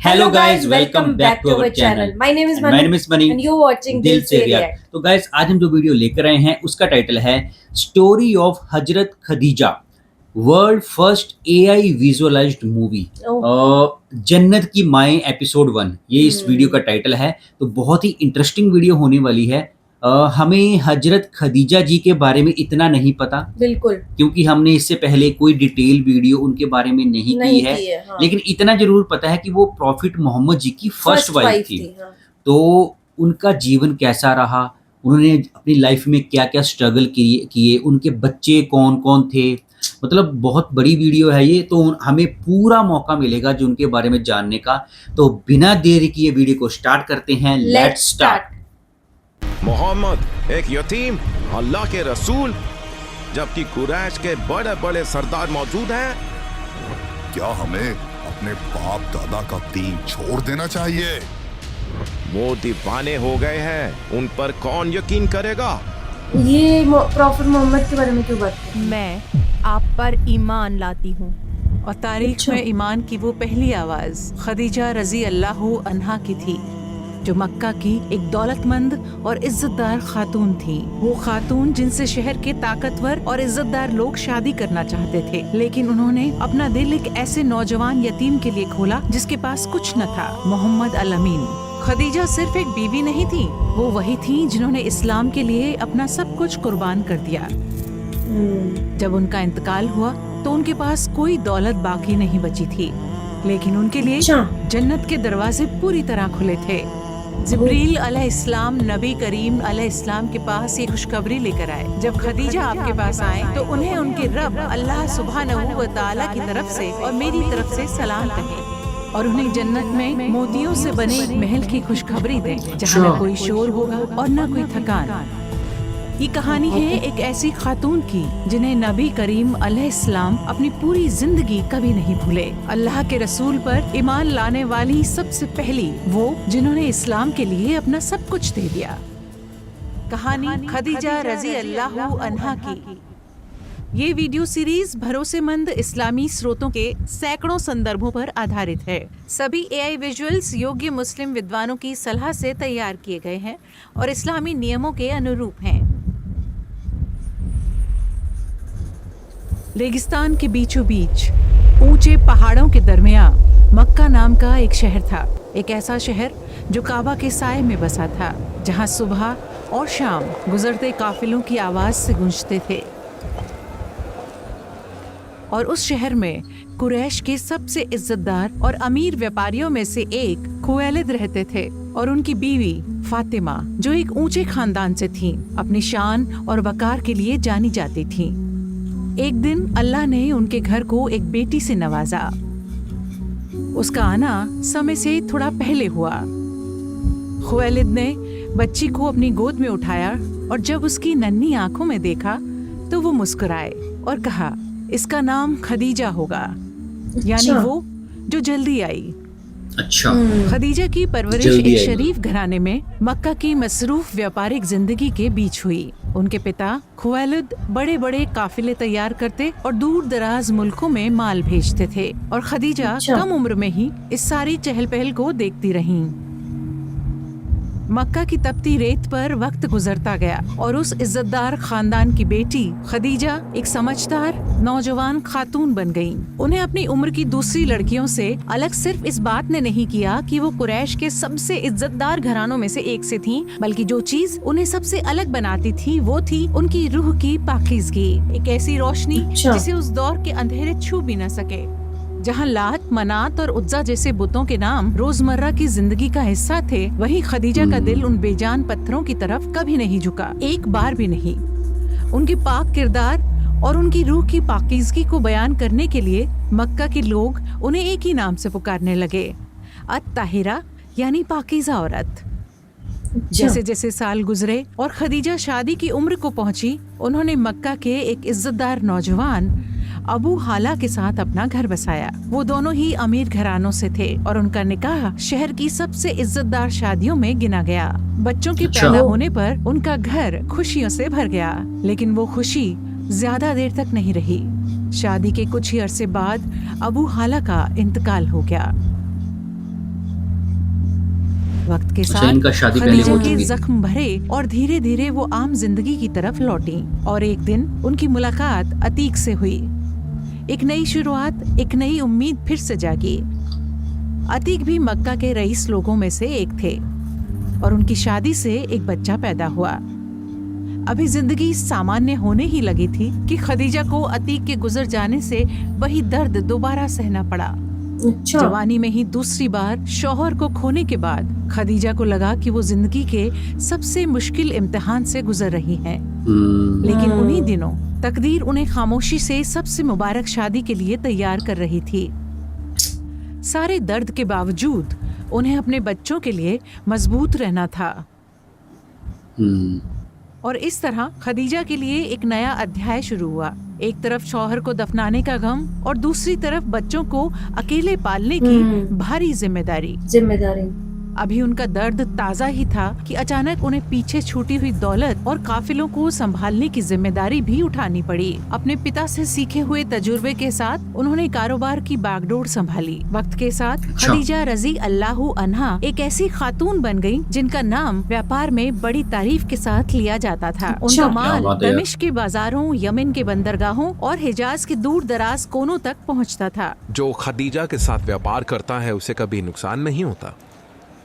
Hello guys, welcome back to our channel. My name is And my Manu name is Mani. and you're watching दिल Dil से Se रियाज। React. तो guys आज हम जो video लेकर आए हैं उसका टाइटल है story of Hazrat Khadija, world first AI visualised movie, जन्नत की माएँ एपिसोड 1। ये इस वीडियो का टाइटल है। तो बहुत ही इंटरेस्टिंग वीडियो होने वाली है। हमें हजरत खदीजा जी के बारे में इतना नहीं पता, बिल्कुल, क्योंकि हमने इससे पहले कोई डिटेल वीडियो उनके बारे में नहीं की है। हाँ. लेकिन इतना जरूर पता है कि वो प्रॉफिट मोहम्मद जी की फर्स्ट वाइफ थी। हाँ. तो उनका जीवन कैसा रहा, उन्होंने अपनी लाइफ में क्या क्या स्ट्रगल किए, उनके बच्चे कौन कौन थे, मतलब बहुत बड़ी वीडियो है ये। तो हमें पूरा मौका मिलेगा जो उनके बारे में जानने का। तो बिना देरी किए वीडियो को स्टार्ट करते हैं। Let's start. मोहम्मद एक यतीम, अल्लाह के रसूल, जबकि कुरैश के बड़े बड़े सरदार मौजूद हैं। क्या हमें अपने बाप दादा का दीन छोड़ देना चाहिए? वो दीवाने हो गए हैं, उन पर कौन यकीन करेगा? ये प्रॉफिट मोहम्मद के बारे में क्यों बात कर? मैं आप पर ईमान लाती हूँ और तारीख में ईमान की वो पहली आवाज खदीजा रजी अल्लाह अन्हा की थी, जो मक्का की एक दौलतमंद और इज्जतदार खातून थी। वो खातून जिनसे शहर के ताकतवर और इज्जतदार लोग शादी करना चाहते थे, लेकिन उन्होंने अपना दिल एक ऐसे नौजवान यतीम के लिए खोला जिसके पास कुछ न था, मोहम्मद अल अमीन। खदीजा सिर्फ एक बीवी नहीं थी, वो वही थी जिन्होंने इस्लाम के लिए अपना सब कुछ कुर्बान कर दिया। जब उनका इंतकाल हुआ तो उनके पास कोई दौलत बाकी नहीं बची थी, लेकिन उनके लिए जन्नत के दरवाजे पूरी तरह खुले थे। जिब्रील अलैहिस्सलाम नबी करीम अलैहिस्सलाम के पास ये खुशखबरी लेकर आए। जब खदीजा आपके पास आए तो उन्हें उनके रब अल्लाह सुब्हानहू व तआला की तरफ से और मेरी तरफ से सलाम कहें और उन्हें जन्नत में मोतियों से बने महल की खुशखबरी दें, जहाँ न कोई शोर होगा और न कोई थकान। ये कहानी है एक ऐसी खातून की जिन्हें नबी करीम अलैहिस्सलाम अपनी पूरी जिंदगी कभी नहीं भूले। अल्लाह के रसूल पर ईमान लाने वाली सबसे पहली, वो जिन्होंने इस्लाम के लिए अपना सब कुछ दे दिया। कहानी खदीजा रजी अल्लाह अन्हा की। ये वीडियो सीरीज भरोसेमंद इस्लामी स्रोतों के सैकड़ों संदर्भों पर आधारित है। सभी एआई विजुअल्स योग्य मुस्लिम विद्वानों की सलाह से तैयार किए गए हैं और इस्लामी नियमों के अनुरूप हैं। रेगिस्तान के बीचों बीच ऊंचे पहाड़ों के दरमियान मक्का नाम का एक शहर था। एक ऐसा शहर जो काबा के साए में बसा था, जहां सुबह और शाम गुजरते काफिलों की आवाज से गूंजते थे। और उस शहर में कुरैश के सबसे इज्जतदार और अमीर व्यापारियों में से एक खुवैलिद रहते थे और उनकी बीवी फातिमा, जो एक ऊंचे खानदान से थीं, अपनी शान और वकार के लिए जानी जाती थीं। एक दिन अल्लाह ने उनके घर को एक बेटी से नवाजा। उसका आना समय से थोड़ा पहले हुआ। खुवैलिद ने बच्ची को अपनी गोद में उठाया और जब उसकी नन्ही आंखों में देखा तो वो मुस्कुराए और कहा, इसका नाम खदीजा होगा, यानी वो जो जल्दी आई। अच्छा। खदीजा की परवरिश एक शरीफ घराने में मक्का की मसरूफ व्यापारिक जिंदगी के बीच हुई। उनके पिता खुवैलिद बड़े बड़े काफिले तैयार करते और दूर दराज मुल्कों में माल भेजते थे और खदीजा कम उम्र में ही इस सारी चहल पहल को देखती रहीं। मक्का की तपती रेत पर वक्त गुजरता गया और उस इज्जतदार खानदान की बेटी खदीजा एक समझदार नौजवान खातून बन गईं। उन्हें अपनी उम्र की दूसरी लड़कियों से अलग सिर्फ इस बात ने नहीं किया कि वो कुरैश के सबसे इज्जतदार घरानों में से एक से थीं, बल्कि जो चीज उन्हें सबसे अलग बनाती थी वो थी उनकी रूह की पाकीज़गी। एक ऐसी रोशनी जिसे उस दौर के अंधेरे छू भी न सके। जहाँ लात, मनात और उज्जा जैसे बुतों के नाम रोजमर्रा की जिंदगी का हिस्सा थे, वहीं खदीजा का दिल उन बेजान पत्थरों की तरफ कभी नहीं झुका, एक बार भी नहीं। उनके पाक किरदार और उनकी रूह की पाकीज़गी को बयान करने के लिए मक्का के लोग उन्हें एक ही नाम से पुकारने लगे, अत-ताहिरा, यानी पाकीज़ा औरत। जैसे जैसे साल गुजरे और खदीजा शादी की उम्र को पहुंची, उन्होंने मक्का के एक इज्जतदार नौजवान अबू हाला के साथ अपना घर बसाया। वो दोनों ही अमीर घरानों से थे और उनका निकाह शहर की सबसे इज्जतदार शादियों में गिना गया। बच्चों के पैदा होने पर उनका घर खुशियों से भर गया, लेकिन वो खुशी ज्यादा देर तक नहीं रही। शादी के कुछ ही अरसे बाद अबू हाला का इंतकाल हो गया। वक्त के अच्छा, साथ इनका शादी पहले हो खदीजा चुकी के थी। जख्म भरे और धीरे धीरे वो आम जिंदगी की तरफ लौटी। और एक दिन उनकी मुलाकात अतीक से हुई। एक नई शुरुआत, एक नई उम्मीद फिर से जागी। अतीक भी मक्का के रईस लोगों में से एक थे और उनकी शादी से एक बच्चा पैदा हुआ। अभी जिंदगी सामान्य होने ही लगी थी कि खदीजा को अतीक के गुजर जाने से वही दर्द दोबारा सहना पड़ा। अच्छा। जवानी में ही दूसरी बार शौहर को खोने के बाद खदीजा को लगा कि वो जिंदगी के सबसे मुश्किल इम्तिहान से गुजर रही हैं। लेकिन उन्हीं दिनों तकदीर उन्हें खामोशी से सबसे मुबारक शादी के लिए तैयार कर रही थी। सारे दर्द के बावजूद उन्हें अपने बच्चों के लिए मजबूत रहना था। और इस तरह खदीजा के लिए एक नया अध्याय शुरू हुआ। एक तरफ शौहर को दफनाने का गम और दूसरी तरफ बच्चों को अकेले पालने की भारी जिम्मेदारी। अभी उनका दर्द ताजा ही था कि अचानक उन्हें पीछे छूटी हुई दौलत और काफिलों को संभालने की जिम्मेदारी भी उठानी पड़ी। अपने पिता से सीखे हुए तजुर्बे के साथ उन्होंने कारोबार की बागडोर संभाली। वक्त के साथ खदीजा रजी अल्लाहु अन्हा एक ऐसी खातून बन गयी जिनका नाम व्यापार में बड़ी तारीफ के साथ लिया जाता था। उनका माल दमिश्क के बाजारों, यमन के बंदरगाहों और हिजाज के दूर दराज कोनों तक पहुँचता था। जो खदीजा के साथ व्यापार करता है उसे कभी नुकसान नहीं होता।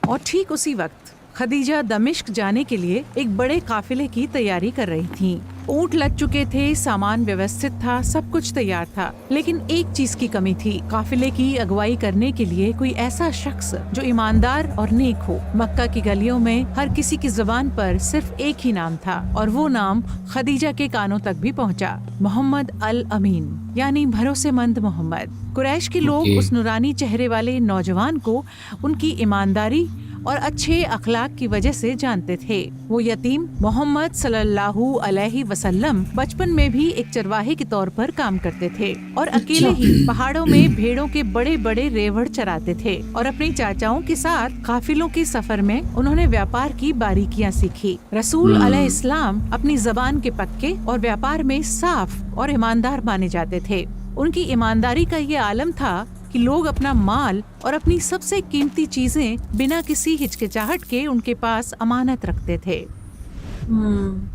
और ठीक उसी वक्त खदीजा दमिश्क जाने के लिए एक बड़े काफिले की तैयारी कर रही थीं। ऊंट लग चुके थे, सामान व्यवस्थित था, सब कुछ तैयार था, लेकिन एक चीज की कमी थी। काफिले की अगुवाई करने के लिए कोई ऐसा शख्स जो ईमानदार और नेक हो। मक्का की गलियों में हर किसी की जुबान पर सिर्फ एक ही नाम था और वो नाम खदीजा के कानों तक भी पहुंचा, मोहम्मद अल अमीन, यानी भरोसेमंद मोहम्मद। कुरैश के लोग उस नूरानी चेहरे वाले नौजवान को उनकी ईमानदारी और अच्छे अखलाक की वजह से जानते थे। वो यतीम मोहम्मद सल्लल्लाहु अलैहि वसल्लम बचपन में भी एक चरवाहे के तौर पर काम करते थे और अकेले ही पहाड़ों में भेड़ों के बड़े बड़े रेवड़ चराते थे। और अपने चाचाओं के साथ काफिलों के सफर में उन्होंने व्यापार की बारीकियां सीखी। रसूल अलैहिस्सलाम अपनी जबान के पक्के और व्यापार में साफ और ईमानदार माने जाते थे। उनकी ईमानदारी का ये आलम था कि लोग अपना माल और अपनी सबसे कीमती चीजें बिना किसी हिचकिचाहट के उनके पास अमानत रखते थे।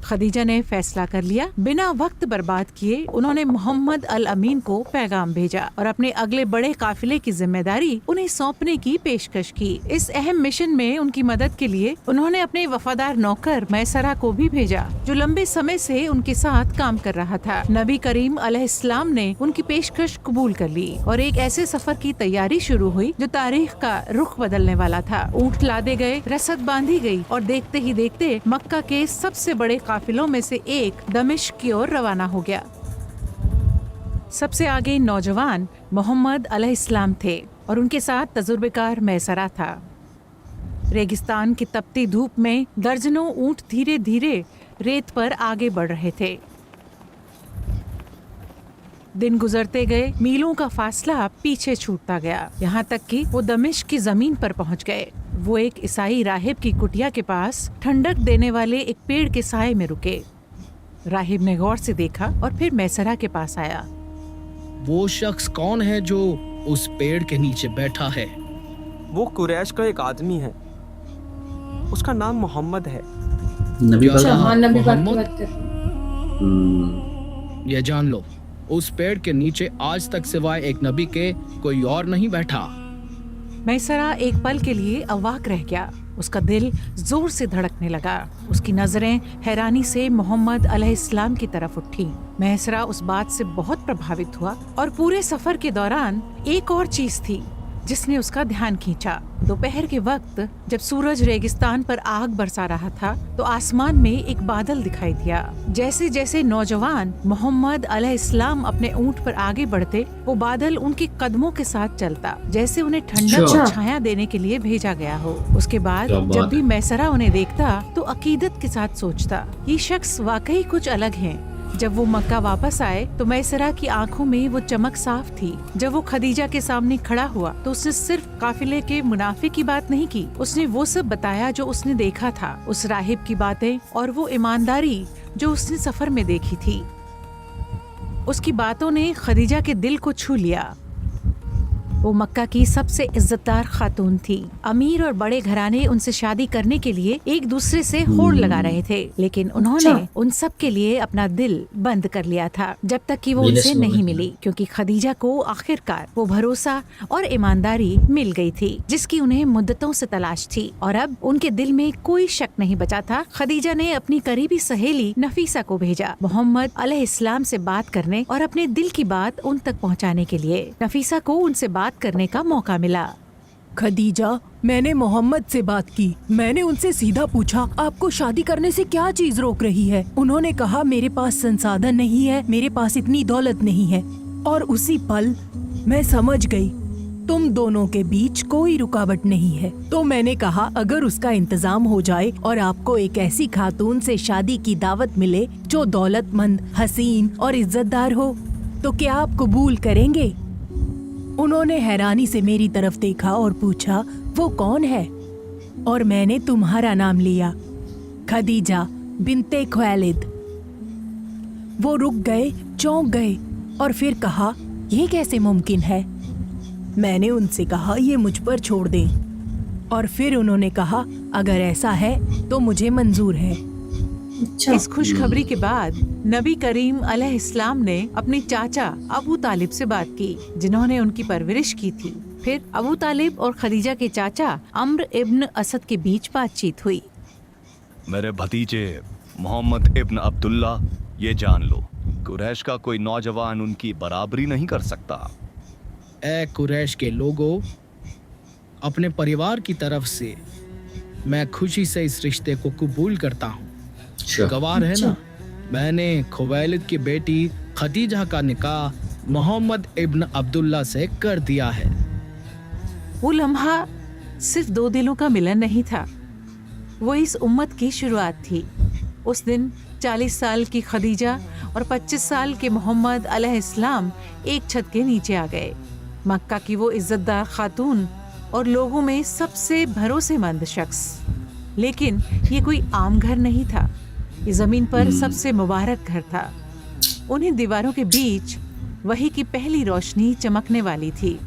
खदीजा ने फैसला कर लिया। बिना वक्त बर्बाद किए उन्होंने मोहम्मद अल अमीन को पैगाम भेजा और अपने अगले बड़े काफिले की जिम्मेदारी उन्हें सौंपने की पेशकश की। इस अहम मिशन में उनकी मदद के लिए उन्होंने अपने वफादार नौकर मैसरा को भी भेजा, जो लंबे समय से उनके साथ काम कर रहा था। नबी करीम अलैहिस्सलाम ने उनकी पेशकश कबूल कर ली और एक ऐसे सफर की तैयारी शुरू हुई जो तारीख का रुख बदलने वाला था। ऊंट लादे गए, रसद बांधी गई और देखते ही देखते मक्का के सबसे बड़े काफिलों में से एक दमिश्क की ओर रवाना हो गया। सबसे आगे नौजवान मोहम्मद अलैहिस्सलाम थे और उनके साथ तजुर्बेकार मैसरा था। रेगिस्तान की तपती धूप में दर्जनों ऊंट धीरे धीरे रेत पर आगे बढ़ रहे थे। दिन गुजरते गए, मीलों का फासला पीछे छूटता गया, यहाँ तक कि वो दमिश्क की जमीन पर पहुँच गए। वो एक ईसाई राहिब की कुटिया के पास ठंडक देने वाले एक पेड़ के साए में रुके। राहिब ने गौर से देखा और फिर मैसरा के पास आया। वो शख्स कौन है जो उस पेड़ के नीचे बैठा है? वो कुरैश का एक आदमी है, उसका नाम मोहम्मद है। नबी ये जान लो, उस पेड़ के नीचे आज तक सिवाय एक नबी के कोई और नहीं बैठा। मैसरा एक पल के लिए अवाक रह गया। उसका दिल जोर से धड़कने लगा। उसकी नजरें हैरानी से मोहम्मद अलैहिस्सलाम की तरफ उठी। मैसरा उस बात से बहुत प्रभावित हुआ और पूरे सफर के दौरान एक और चीज थी जिसने उसका ध्यान खींचा। दोपहर के वक्त जब सूरज रेगिस्तान पर आग बरसा रहा था तो आसमान में एक बादल दिखाई दिया। जैसे जैसे नौजवान मोहम्मद अलैहिस्सलाम अपने ऊंट पर आगे बढ़ते, वो बादल उनके कदमों के साथ चलता, जैसे उन्हें ठंडक और छाया देने के लिए भेजा गया हो। उसके बाद जब भी मैसरा उन्हें देखता तो अकीदत के साथ सोचता, ये शख्स वाकई कुछ अलग है। जब वो मक्का वापस आए तो मैसरा की आंखों में वो चमक साफ थी। जब वो खदीजा के सामने खड़ा हुआ तो उसने सिर्फ काफिले के मुनाफे की बात नहीं की, उसने वो सब बताया जो उसने देखा था, उस राहिब की बातें और वो ईमानदारी जो उसने सफर में देखी थी। उसकी बातों ने खदीजा के दिल को छू लिया। वो मक्का की सबसे इज्जतदार खातून थी। अमीर और बड़े घराने उनसे शादी करने के लिए एक दूसरे से होड़ लगा रहे थे, लेकिन उन्होंने उन सब के लिए अपना दिल बंद कर लिया था जब तक कि वो उनसे नहीं मिली, क्योंकि खदीजा को आखिरकार वो भरोसा और ईमानदारी मिल गई थी जिसकी उन्हें मुद्दतों से तलाश थी। और अब उनके दिल में कोई शक नहीं बचा था। खदीजा ने अपनी करीबी सहेली नफीसा को भेजा मोहम्मद अलैहिस्सलाम से बात करने और अपने दिल की बात उन तक पहुंचाने के लिए। नफीसा को उनसे बात करने का मौका मिला। खदीजा, मैंने मोहम्मद से बात की। मैंने उनसे सीधा पूछा, आपको शादी करने से क्या चीज रोक रही है? उन्होंने कहा, मेरे पास संसाधन नहीं है, मेरे पास इतनी दौलत नहीं है। और उसी पल मैं समझ गई तुम दोनों के बीच कोई रुकावट नहीं है। तो मैंने कहा, अगर उसका इंतजाम हो जाए और आपको एक ऐसी खातून से शादी की दावत मिले जो दौलतमंद, हसीन और इज्जतदार हो, तो क्या आप कबूल करेंगे? उन्होंने हैरानी से मेरी तरफ देखा और पूछा, वो कौन है? और मैंने तुम्हारा नाम लिया, खदीजा बिन्ते खुवैलिद। वो रुक गए, चौंक गए और फिर कहा, ये कैसे मुमकिन है? मैंने उनसे कहा, ये मुझ पर छोड़ दें। और फिर उन्होंने कहा, अगर ऐसा है तो मुझे मंजूर है। इस खुशखबरी के बाद नबी करीम अलैहिस्सलाम ने अपने चाचा अबू तालिब से बात की, जिन्होंने उनकी परवरिश की थी। फिर अबू तालिब और खदीजा के चाचा अम्र इब्न असद के बीच बातचीत हुई। मेरे भतीजे मोहम्मद इब्न अब्दुल्ला, ये जान लो, कुरैश का कोई नौजवान उनकी बराबरी नहीं कर सकता। ए कुरैश के लोगों, अपने परिवार की तरफ से मैं खुशी से इस रिश्ते को कबूल करता हूँ। गवार है ना, मैंने खुवैलिद की बेटी खदीजा का निकाह मोहम्मद इब्न अब्दुल्ला से कर दिया है। वो लम्हा सिर्फ दो दिलों का मिलन नहीं था, वो इस उम्मत की शुरुआत थी। उस दिन 40 साल की खदीजा और 25 साल के मोहम्मद अलैहिस्सलाम एक छत के नीचे आ गए। मक्का की वो इज्जतदार खातून और लोगों में सबसे भरोसेमंद शख्स। लेकिन ये कोई आम घर नहीं था, ये जमीन पर सबसे मुबारक घर था। उन्हीं दीवारों के बीच वही की पहली रोशनी चमकने वाली थी।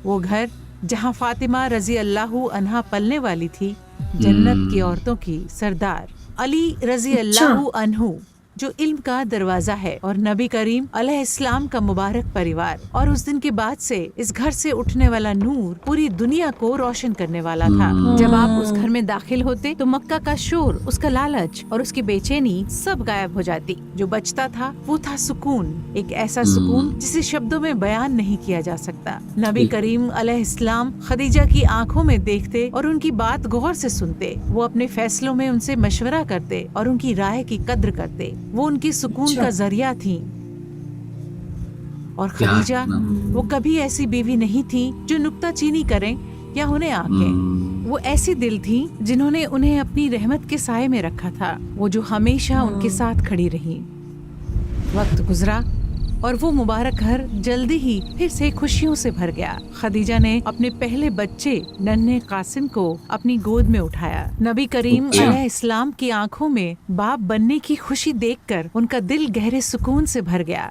वो घर जहाँ फातिमा रजी अल्लाहु अन्हा पलने वाली थी, जन्नत की औरतों की सरदार अली रजी अल्लाहु अन्हु, जो इल्म का दरवाजा है, और नबी करीम अलैहिस्सलाम का मुबारक परिवार। और उस दिन के बाद से इस घर से उठने वाला नूर पूरी दुनिया को रोशन करने वाला था। जब आप उस घर में दाखिल होते तो मक्का का शोर, उसका लालच और उसकी बेचैनी सब गायब हो जाती। जो बचता था वो था सुकून, एक ऐसा सुकून जिसे शब्दों में बयान नहीं किया जा सकता। नबी करीम अलैहिस्सलाम खदीजा की आंखों में देखते और उनकी बात गौर से सुनते। वो अपने फैसलों में उनसे मशवरा करते और उनकी राय की कद्र करते। वो उनकी सुकून का जरिया थी। और खदीजा वो कभी ऐसी बीवी नहीं थी जो नुक्ताचीनी करें या उन्हें आंकें। वो ऐसी दिल थी जिन्होंने उन्हें अपनी रहमत के साए में रखा था, वो जो हमेशा उनके साथ खड़ी रही। वक्त गुजरा और वो मुबारक घर जल्दी ही फिर से खुशियों से भर गया। खदीजा ने अपने पहले बच्चे नन्हे कासिम को अपनी गोद में उठाया। नबी करीम अलैहिस्सलाम की आंखों में बाप बनने की खुशी देखकर उनका दिल गहरे सुकून से भर गया।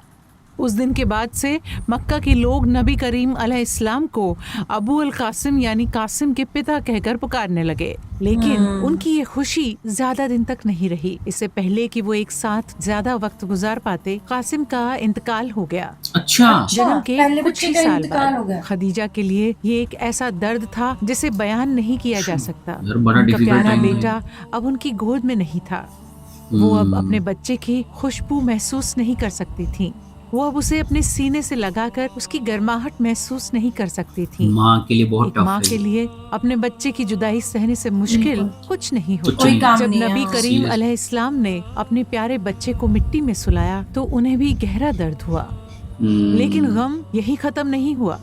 उस दिन के बाद से मक्का के लोग नबी करीम अलैहिस्सलाम को अबू अल कासिम यानी कासिम के पिता कहकर पुकारने लगे। लेकिन उनकी ये खुशी ज्यादा दिन तक नहीं रही। इससे पहले कि वो एक साथ ज्यादा वक्त गुजार पाते, कासिम का इंतकाल हो गया। जन्म के कुछ ही साल बाद। खदीजा के लिए ये एक ऐसा दर्द था जिसे बयान नहीं किया जा सकता। उनका प्यारा बेटा अब उनकी गोद में नहीं था। वो अब अपने बच्चे की खुशबू महसूस नहीं कर सकती थी। वो अब उसे अपने सीने से लगाकर उसकी गर्माहट महसूस नहीं कर सकती थी। माँ के लिए बहुत टफ है। माँ के लिए अपने बच्चे की जुदाई सहने से मुश्किल कुछ नहीं होता। जब नबी करीम अलैहिस्सलाम ने अपने प्यारे बच्चे को मिट्टी में सुलाया तो उन्हें भी गहरा दर्द हुआ। लेकिन गम यही खत्म नहीं हुआ।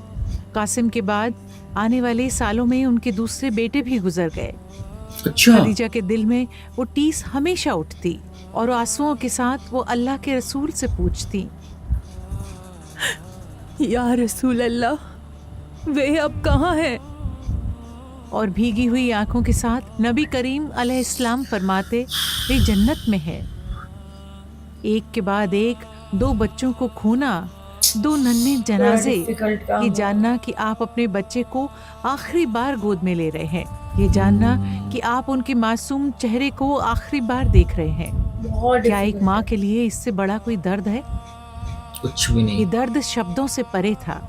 कासिम के बाद आने वाले सालों में उनके दूसरे बेटे भी गुजर गए। खदीजा के दिल में वो टीस हमेशा उठती और आंसुओं के साथ वो अल्लाह के रसूल से पूछती, या रसूल अल्लाह, वे अब कहाँ हैं? और भीगी हुई आंखों के साथ नबी करीम अलैहिस्सलाम फरमाते, वे जन्नत में है। एक के बाद एक 2 बच्चों को खोना दो नन्हे जनाजे, डिफिकल्ट काम ये है। जानना कि आप अपने बच्चे को आखिरी बार गोद में ले रहे हैं, ये जानना कि आप उनके मासूम चेहरे को आखिरी बार देख रहे हैं। बहुत क्या एक difficult माँ है। के लिए इससे बड़ा कोई दर्द है? कुछ भी ये नहीं। दर्द शब्दों से परे था,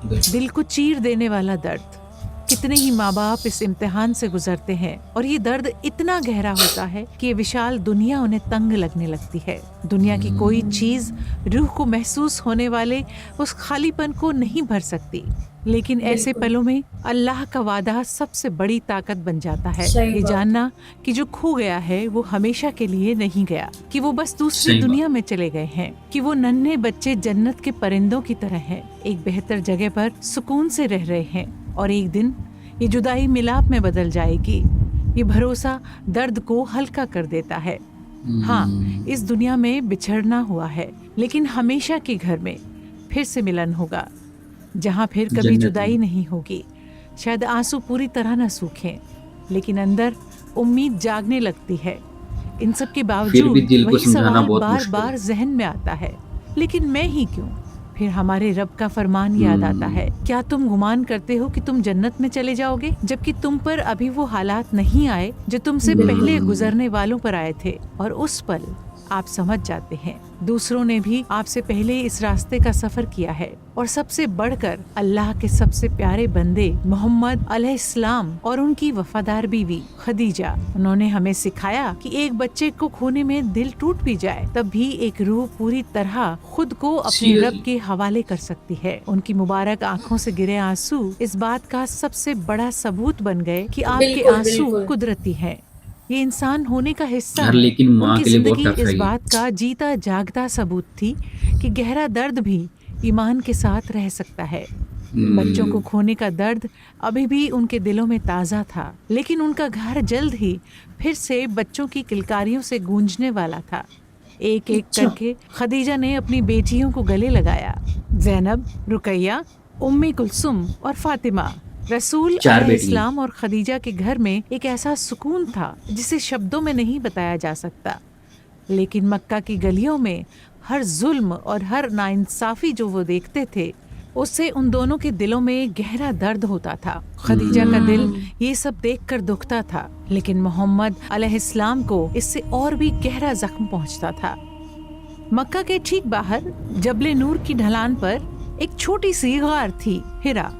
बिल्कुल। दिल को चीर देने वाला दर्द। कितने ही माँ बाप इस इम्तिहान से गुजरते हैं और ये दर्द इतना गहरा होता है कि ये विशाल दुनिया उन्हें तंग लगने लगती है। दुनिया की कोई चीज रूह को महसूस होने वाले उस खालीपन को नहीं भर सकती। लेकिन ऐसे बिल्कुल। पलों में अल्लाह का वादा सबसे बड़ी ताकत बन जाता है। सही ये बात। जानना कि जो खो गया है वो हमेशा के लिए नहीं गया, कि वो बस दूसरी सही बात। दुनिया में चले गए हैं, कि वो नन्हे बच्चे जन्नत के परिंदों की तरह हैं, एक बेहतर जगह पर सुकून से रह रहे हैं। और एक दिन ये जुदाई मिलाप में बदल जाएगी। ये भरोसा दर्द को हल्का कर देता है। हाँ, इस दुनिया में बिछड़ना हुआ है, लेकिन हमेशा के घर में फिर से मिलन होगा, जहाँ फिर कभी जन्नत जुदाई में। नहीं होगी। शायद आंसू पूरी तरह न सूखें, लेकिन अंदर उम्मीद जागने लगती है। इन सब के फिर बावजूद भी दिल को वही समझाना सवाल बहुत बार मुश्किल बार है। जहन में आता है, लेकिन मैं ही क्यों? फिर हमारे रब का फरमान याद आता है, क्या तुम गुमान करते हो कि तुम जन्नत में चले जाओगे, जबकि तुम पर अभी वो हालात नहीं आए जो तुमसे पहले गुजरने वालों पर आए थे। और उस पल आप समझ जाते हैं दूसरों ने भी आपसे पहले इस रास्ते का सफर किया है। और सबसे बढ़कर अल्लाह के सबसे प्यारे बंदे मोहम्मद अलैहिस्सलाम और उनकी वफादार बीवी खदीजा, उन्होंने हमें सिखाया कि एक बच्चे को खोने में दिल टूट भी जाए, तब भी एक रूह पूरी तरह खुद को अपने Seriously? रब के हवाले कर सकती है। उनकी मुबारक आंखों से गिरे आंसू इस बात का सबसे बड़ा सबूत बन गए कि आपके बिल्कुल, आंसू बिल्कुल। कुदरती हैं। ये इंसान होने का हिस्सा यार, है। लेकिन माँ उनकी के लिए बहुत जिंदगी टफ है इस ये। बात का जीता जागता सबूत थी कि गहरा दर्द भी ईमान के साथ रह सकता है। बच्चों को खोने का दर्द अभी भी उनके दिलों में ताज़ा था, लेकिन उनका घर जल्द ही फिर से बच्चों की किलकारियों से गूंजने वाला था। एक एक करके खदीजा ने अपनी बेटियों को गले लगाया। ज़ैनब, रुकैया, उम्मी कुलसुम और फातिमा। रसूल चार अलैहिस्सलाम और खदीजा के घर में एक ऐसा सुकून था जिसे शब्दों में नहीं बताया जा सकता। लेकिन मक्का की गलियों में हर जुल्म और हर नाइंसाफी जो वो देखते थे, उससे उन दोनों के दिलों में गहरा दर्द होता था। खदीजा का दिल ये सब देखकर दुखता था, लेकिन मोहम्मद अलैहिस्सलाम को इससे और भी गहरा जख्म पहुंचता था। मक्का के ठीक बाहर जबले नूर की ढलान पर एक छोटी सी गार थी, हिरा।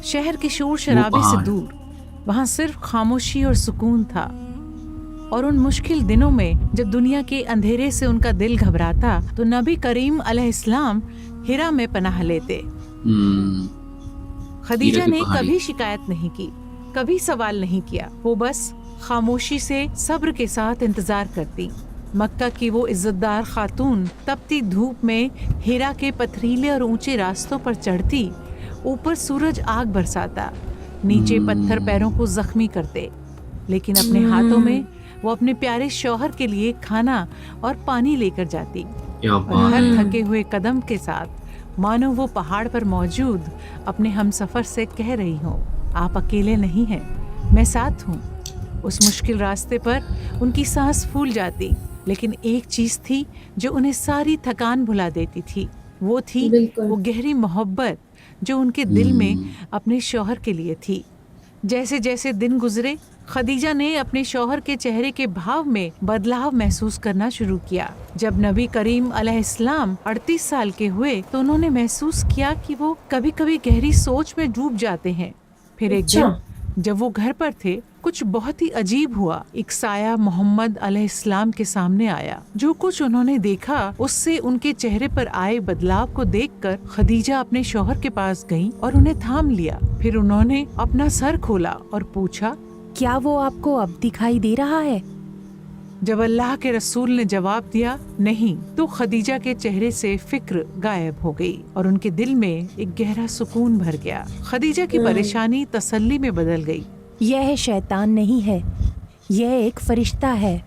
शहर के शोर शराबे से पहाड़। दूर वहाँ सिर्फ खामोशी और सुकून था। और उन मुश्किल दिनों में जब दुनिया के अंधेरे से उनका दिल घबराता, तो नबी करीम अलैहिस्सलाम हिरा में पनाह लेते। खदीजा हीरा की ने पहाड़ी। कभी शिकायत नहीं की, कभी सवाल नहीं किया। वो बस खामोशी से सब्र के साथ इंतजार करती। मक्का की वो इज्जतदार खातून तपती धूप में हिरा के पथरीले और ऊंचे रास्तों पर चढ़ती। ऊपर सूरज आग बरसाता, नीचे पत्थर पैरों को जख्मी करते, लेकिन अपने हाथों में वो अपने प्यारे शौहर के लिए खाना और पानी लेकर जाती। क्या और बात हर है। थके हुए कदम के साथ मानो वो पहाड़ पर मौजूद अपने हमसफर से कह रही हो, आप अकेले नहीं हैं, मैं साथ हूँ। उस मुश्किल रास्ते पर उनकी सांस फूल जाती, लेकिन एक चीज थी जो उन्हें सारी थकान भुला देती थी। वो थी बिल्कुल। वो गहरी मोहब्बत जो उनके दिल में अपने शौहर के लिए थी। जैसे जैसे दिन गुजरे, खदीजा ने अपने शौहर के चेहरे के भाव में बदलाव महसूस करना शुरू किया। जब नबी करीम अलैहिस्सलाम 38 साल के हुए, तो उन्होंने महसूस किया कि वो कभी कभी गहरी सोच में डूब जाते हैं। फिर एक दिन जब वो घर पर थे, कुछ बहुत ही अजीब हुआ। एक साया मोहम्मद अलैहिस्सलाम के सामने आया। जो कुछ उन्होंने देखा, उससे उनके चेहरे पर आए बदलाव को देखकर खदीजा अपने शौहर के पास गईं और उन्हें थाम लिया। फिर उन्होंने अपना सर खोला और पूछा, क्या वो आपको अब दिखाई दे रहा है? जब अल्लाह के रसूल ने जवाब दिया नहीं, तो खदीजा के चेहरे से फिक्र गायब हो गई और उनके दिल में एक गहरा सुकून भर गया। खदीजा की परेशानी तसल्ली में बदल गई। यह शैतान नहीं है, यह एक फरिश्ता है।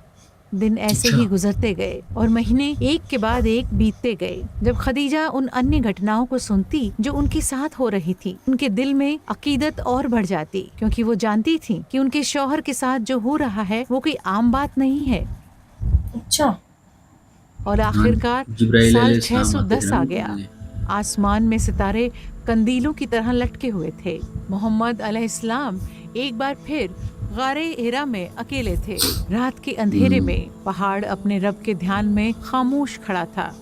दिन ऐसे ही गुजरते गए और महीने एक के बाद एक बीतते गए। जब खदीजा उन अन्य घटनाओं को सुनती जो उनके साथ हो रही थी, उनके दिल में अकीदत और बढ़ जाती, क्योंकि वो जानती थी कि उनके शौहर के साथ जो हो रहा है वो कोई आम बात नहीं है। अच्छा। और आखिरकार जिब्राइल साल अलैहिस्सलाम आते 610 हैं आ ना गया। बोलने। आसमान में सितारे कंदीलों की तरह लटके हुए थे। मोहम्मद अलैहिस्सलाम एक बार फिर गारे हिरा में अकेले थे। रात के अंधेरे में पहाड़ अपने रब के ध्यान में खामोश खड़ा था।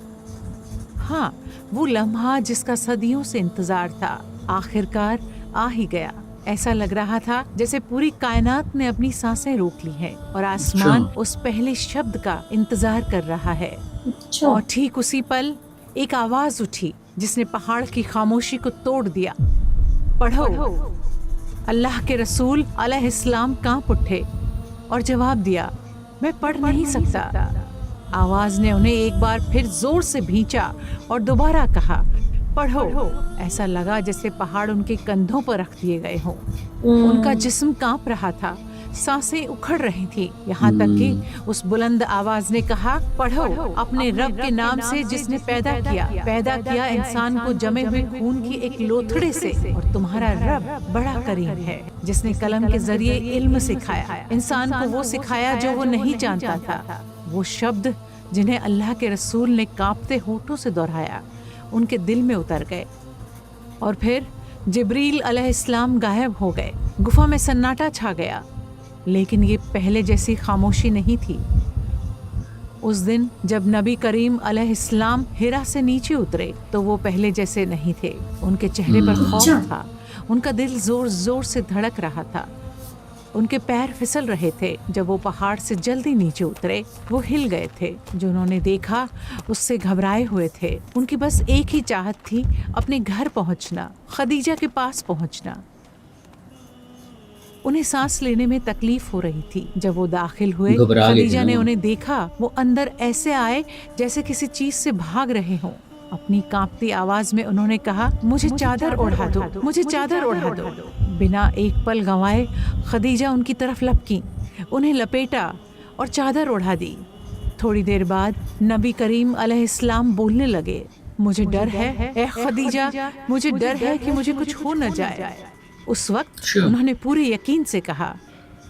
हाँ, वो लम्हा जिसका सदियों से इंतजार था आखिरकार आ ही गया। ऐसा लग रहा था जैसे पूरी कायनात ने अपनी सांसें रोक ली हैं और आसमान उस पहले शब्द का इंतजार कर रहा है। अच्छा और ठीक उसी पल एक आवाज उठी जिसने पहाड़ की खामोशी को तोड़ दिया। पढ़ो। अल्लाह के रसूल अलैहिस्सलाम कांप उठे और जवाब दिया, मैं पढ़ नहीं सकता। आवाज ने उन्हें एक बार फिर जोर से भींचा और दोबारा कहा, पढ़ो। ऐसा लगा जैसे पहाड़ उनके कंधों पर रख दिए गए हों। उनका जिस्म कांप रहा था, सांसें उखड़ रही थी, यहाँ तक कि उस बुलंद आवाज ने कहा, पढ़ो अपने रब के नाम से जिसने पैदा किया इंसान को जमे हुए खून की एक लोथड़े से। और तुम्हारा रब बड़ा करीम है जिसने कलम के जरिए इल्म सिखाया, इंसान को वो सिखाया जो वो नहीं जानता था। वो शब्द जिन्हें अल्लाह के रसूल ने कांपते होठों से दोहराया उनके दिल में उतर गए। और फिर जिब्रील अलैहिस्सलाम गायब हो गए। गुफा में सन्नाटा छा गया, लेकिन ये पहले जैसी खामोशी नहीं थी। उस दिन जब नबी करीम अलैहिस्सलाम हिरा से नीचे उतरे तो वो पहले जैसे नहीं थे। उनके चेहरे पर खौफ था, उनका दिल जोर जोर से धड़क रहा था, उनके पैर फिसल रहे थे। जब वो पहाड़ से जल्दी नीचे उतरे वो हिल गए थे। जो उन्होंने देखा उससे घबराए हुए थे। उनकी बस एक ही चाहत थी, अपने घर पहुंचना, खदीजा के पास पहुंचना। उन्हें सांस लेने में तकलीफ हो रही थी। जब वो दाखिल हुए खदीजा ने उन्हें देखा। वो अंदर ऐसे आए जैसे किसी चीज से भाग रहे हों। अपनी कांपती आवाज में उन्होंने कहा, मुझे चादर ओढ़ा दो, मुझे चादर ओढ़ा दो। बिना एक पल गंवाए खदीजा उनकी तरफ लपकी, उन्हें लपेटा और चादर ओढ़ा दी। थोड़ी देर बाद नबी करीम अलैहिस्सलाम बोलने लगे, मुझे डर है ए खदीजा, मुझे डर है कि मुझे कुछ हो न जाए। उस वक्त उन्होंने पूरे यकीन से कहा,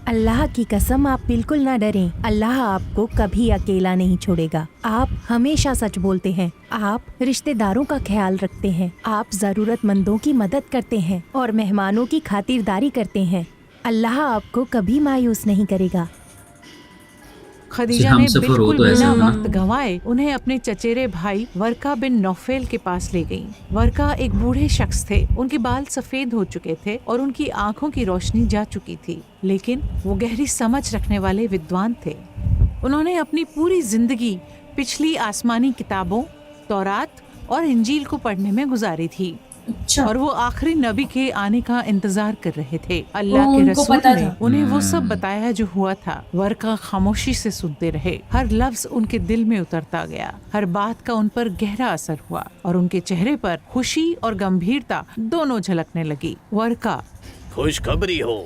अल्लाह की कसम आप बिल्कुल ना डरें, अल्लाह आपको कभी अकेला नहीं छोड़ेगा। आप हमेशा सच बोलते हैं, आप रिश्तेदारों का ख्याल रखते हैं, आप जरूरतमंदों की मदद करते हैं और मेहमानों की खातिरदारी करते हैं। अल्लाह आपको कभी मायूस नहीं करेगा। खदीजा ने बिल्कुल बिना वक्त गंवाए उन्हें अपने चचेरे भाई वर्का बिन नौफेल के पास ले गईं। वर्का एक बूढ़े शख्स थे, उनके बाल सफेद हो चुके थे और उनकी आंखों की रोशनी जा चुकी थी, लेकिन वो गहरी समझ रखने वाले विद्वान थे। उन्होंने अपनी पूरी जिंदगी पिछली आसमानी किताबों, तौरात और इंजील को पढ़ने में गुजारी थी। और वो आखिरी नबी के आने का इंतजार कर रहे थे। अल्लाह के रसूल ने उन्हें वो सब बताया जो हुआ था। वर्का खामोशी से सुनते रहे। हर लफ्ज उनके दिल में उतरता गया, हर बात का उन पर गहरा असर हुआ और उनके चेहरे पर खुशी और गंभीरता दोनों झलकने लगी। वर्का, खुशखबरी हो,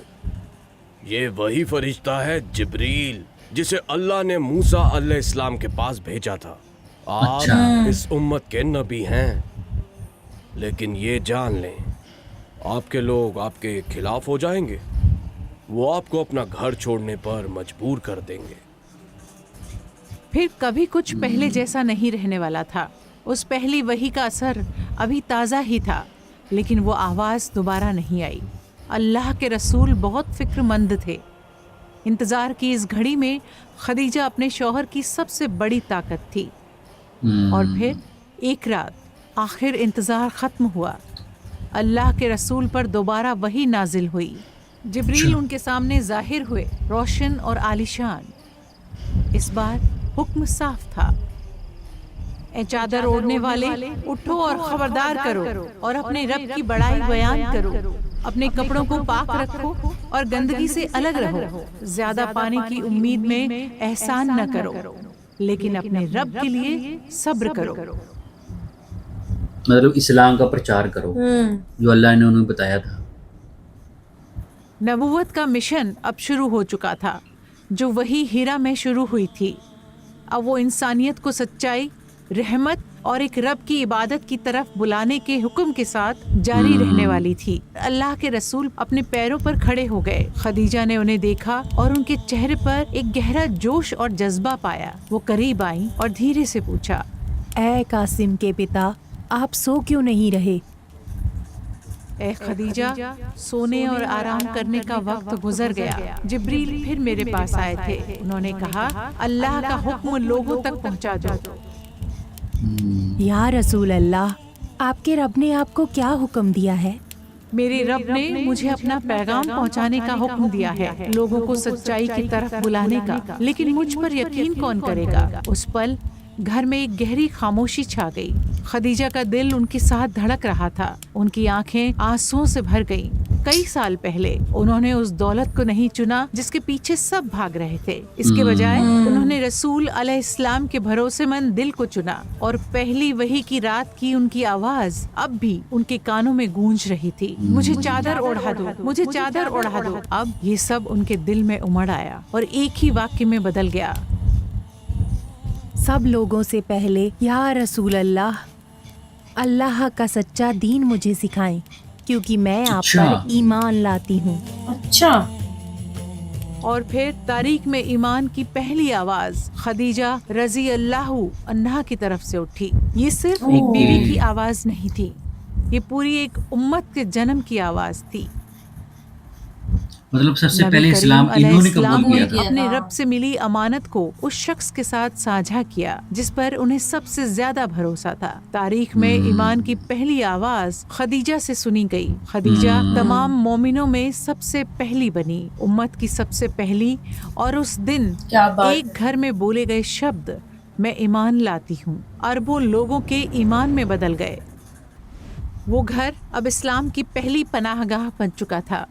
ये वही फरिश्ता है जिब्रील जिसे अल्लाह ने मूसा अलैहिस्सलाम के पास भेजा था। आप इस उम्मत के नबी हैं, लेकिन ये जान लें, आपके लोग आपके खिलाफ हो जाएंगे। वो आपको अपना घर छोड़ने पर मजबूर कर देंगे। फिर कभी कुछ पहले जैसा नहीं रहने वाला था। उस पहली वही का असर अभी ताज़ा ही था, लेकिन वो आवाज़ दोबारा नहीं आई। अल्लाह के रसूल बहुत फिक्रमंद थे। इंतज़ार की इस घड़ी में खदीजा अपने शौहर की सबसे बड़ी ताकत थी। और फिर एक रात आखिर इंतज़ार ख़त्म हुआ। अल्लाह के रसूल पर दोबारा वही नाजिल हुई। जिब्रील उनके सामने जाहिर हुए, रोशन और आलिशान। इस बार हुक्म साफ था, ए चादर ओढ़ने वाले, उठो और खबरदार करो और अपने रब की बड़ाई बयान करो। अपने कपड़ों को पाक रखो और गंदगी से अलग रहो। ज्यादा पाने की उम्मीद में एहसान न करो, लेकिन अपने रब के लिए सब्र करो। मतलब इस्लाम का प्रचार करो जो अल्लाह ने उन्हें बताया था। नबूवत का मिशन अब शुरू हो चुका था, जो वही हीरा में शुरू हुई थी। अब वो इंसानियत को सच्चाई, रहमत और एक रब की इबादत की तरफ बुलाने के हुक्म के साथ जारी रहने वाली थी। अल्लाह के रसूल अपने पैरों पर खड़े हो गए। खदीजा ने उन्हें देखा और उनके चेहरे पर एक गहरा जोश और जज्बा पाया। वो करीब आई और धीरे से पूछा, ऐ कासिम के पिता, आप सो क्यों नहीं रहे? ए खदीजा, सोने और आराम करने का वक्त गुजर गया। जिब्रील फिर मेरे पास आए थे। उन्होंने कहा, अल्लाह का हुक्म लोगों तक पहुंचा दो। या रसूल अल्लाह, आपके रब ने आपको क्या हुक्म दिया है? मेरे रब ने मुझे अपना पैगाम पहुंचाने का हुक्म दिया है, लोगों को सच्चाई की तरफ बुलाने का। लेकिन मुझ पर यकीन कौन करेगा? उस पल घर में एक गहरी खामोशी छा गई। खदीजा का दिल उनके साथ धड़क रहा था। उनकी आंखें आंसुओं से भर गईं। कई साल पहले उन्होंने उस दौलत को नहीं चुना जिसके पीछे सब भाग रहे थे। इसके बजाय उन्होंने रसूल अलैहिस्सलाम के भरोसेमंद दिल को चुना। और पहली वही की रात की उनकी आवाज अब भी उनके कानों में गूंज रही थी, मुझे चादर ओढ़ा दो, मुझे चादर ओढ़ा दो। अब ये सब उनके दिल में उमड़ आया और एक ही वाक्य में बदल गया, सब लोगों से पहले या रसूल अल्लाह, अल्लाह का सच्चा दीन मुझे सिखाएं, क्योंकि मैं आप पर ईमान लाती हूँ। अच्छा। और फिर तारीख में ईमान की पहली आवाज खदीजा रजी अल्लाह अन्हा की तरफ से उठी। ये सिर्फ एक बीवी की आवाज नहीं थी, ये पूरी एक उम्मत के जन्म की आवाज थी। मतलब सबसे पहले इस्लाम इन्होंने कबूल किया था। अपने रब से मिली अमानत को उस शख्स के साथ साझा किया जिस पर उन्हें सबसे ज्यादा भरोसा था। तारीख में ईमान की पहली आवाज खदीजा से सुनी गई। खदीजा तमाम मोमिनों में सबसे पहली बनी, उम्मत की सबसे पहली। और उस दिन एक घर में बोले गए शब्द, मैं ईमान लाती हूँ, अरबों लोगों के ईमान में बदल गए। वो घर अब इस्लाम की पहली पनाहगाह बन चुका था।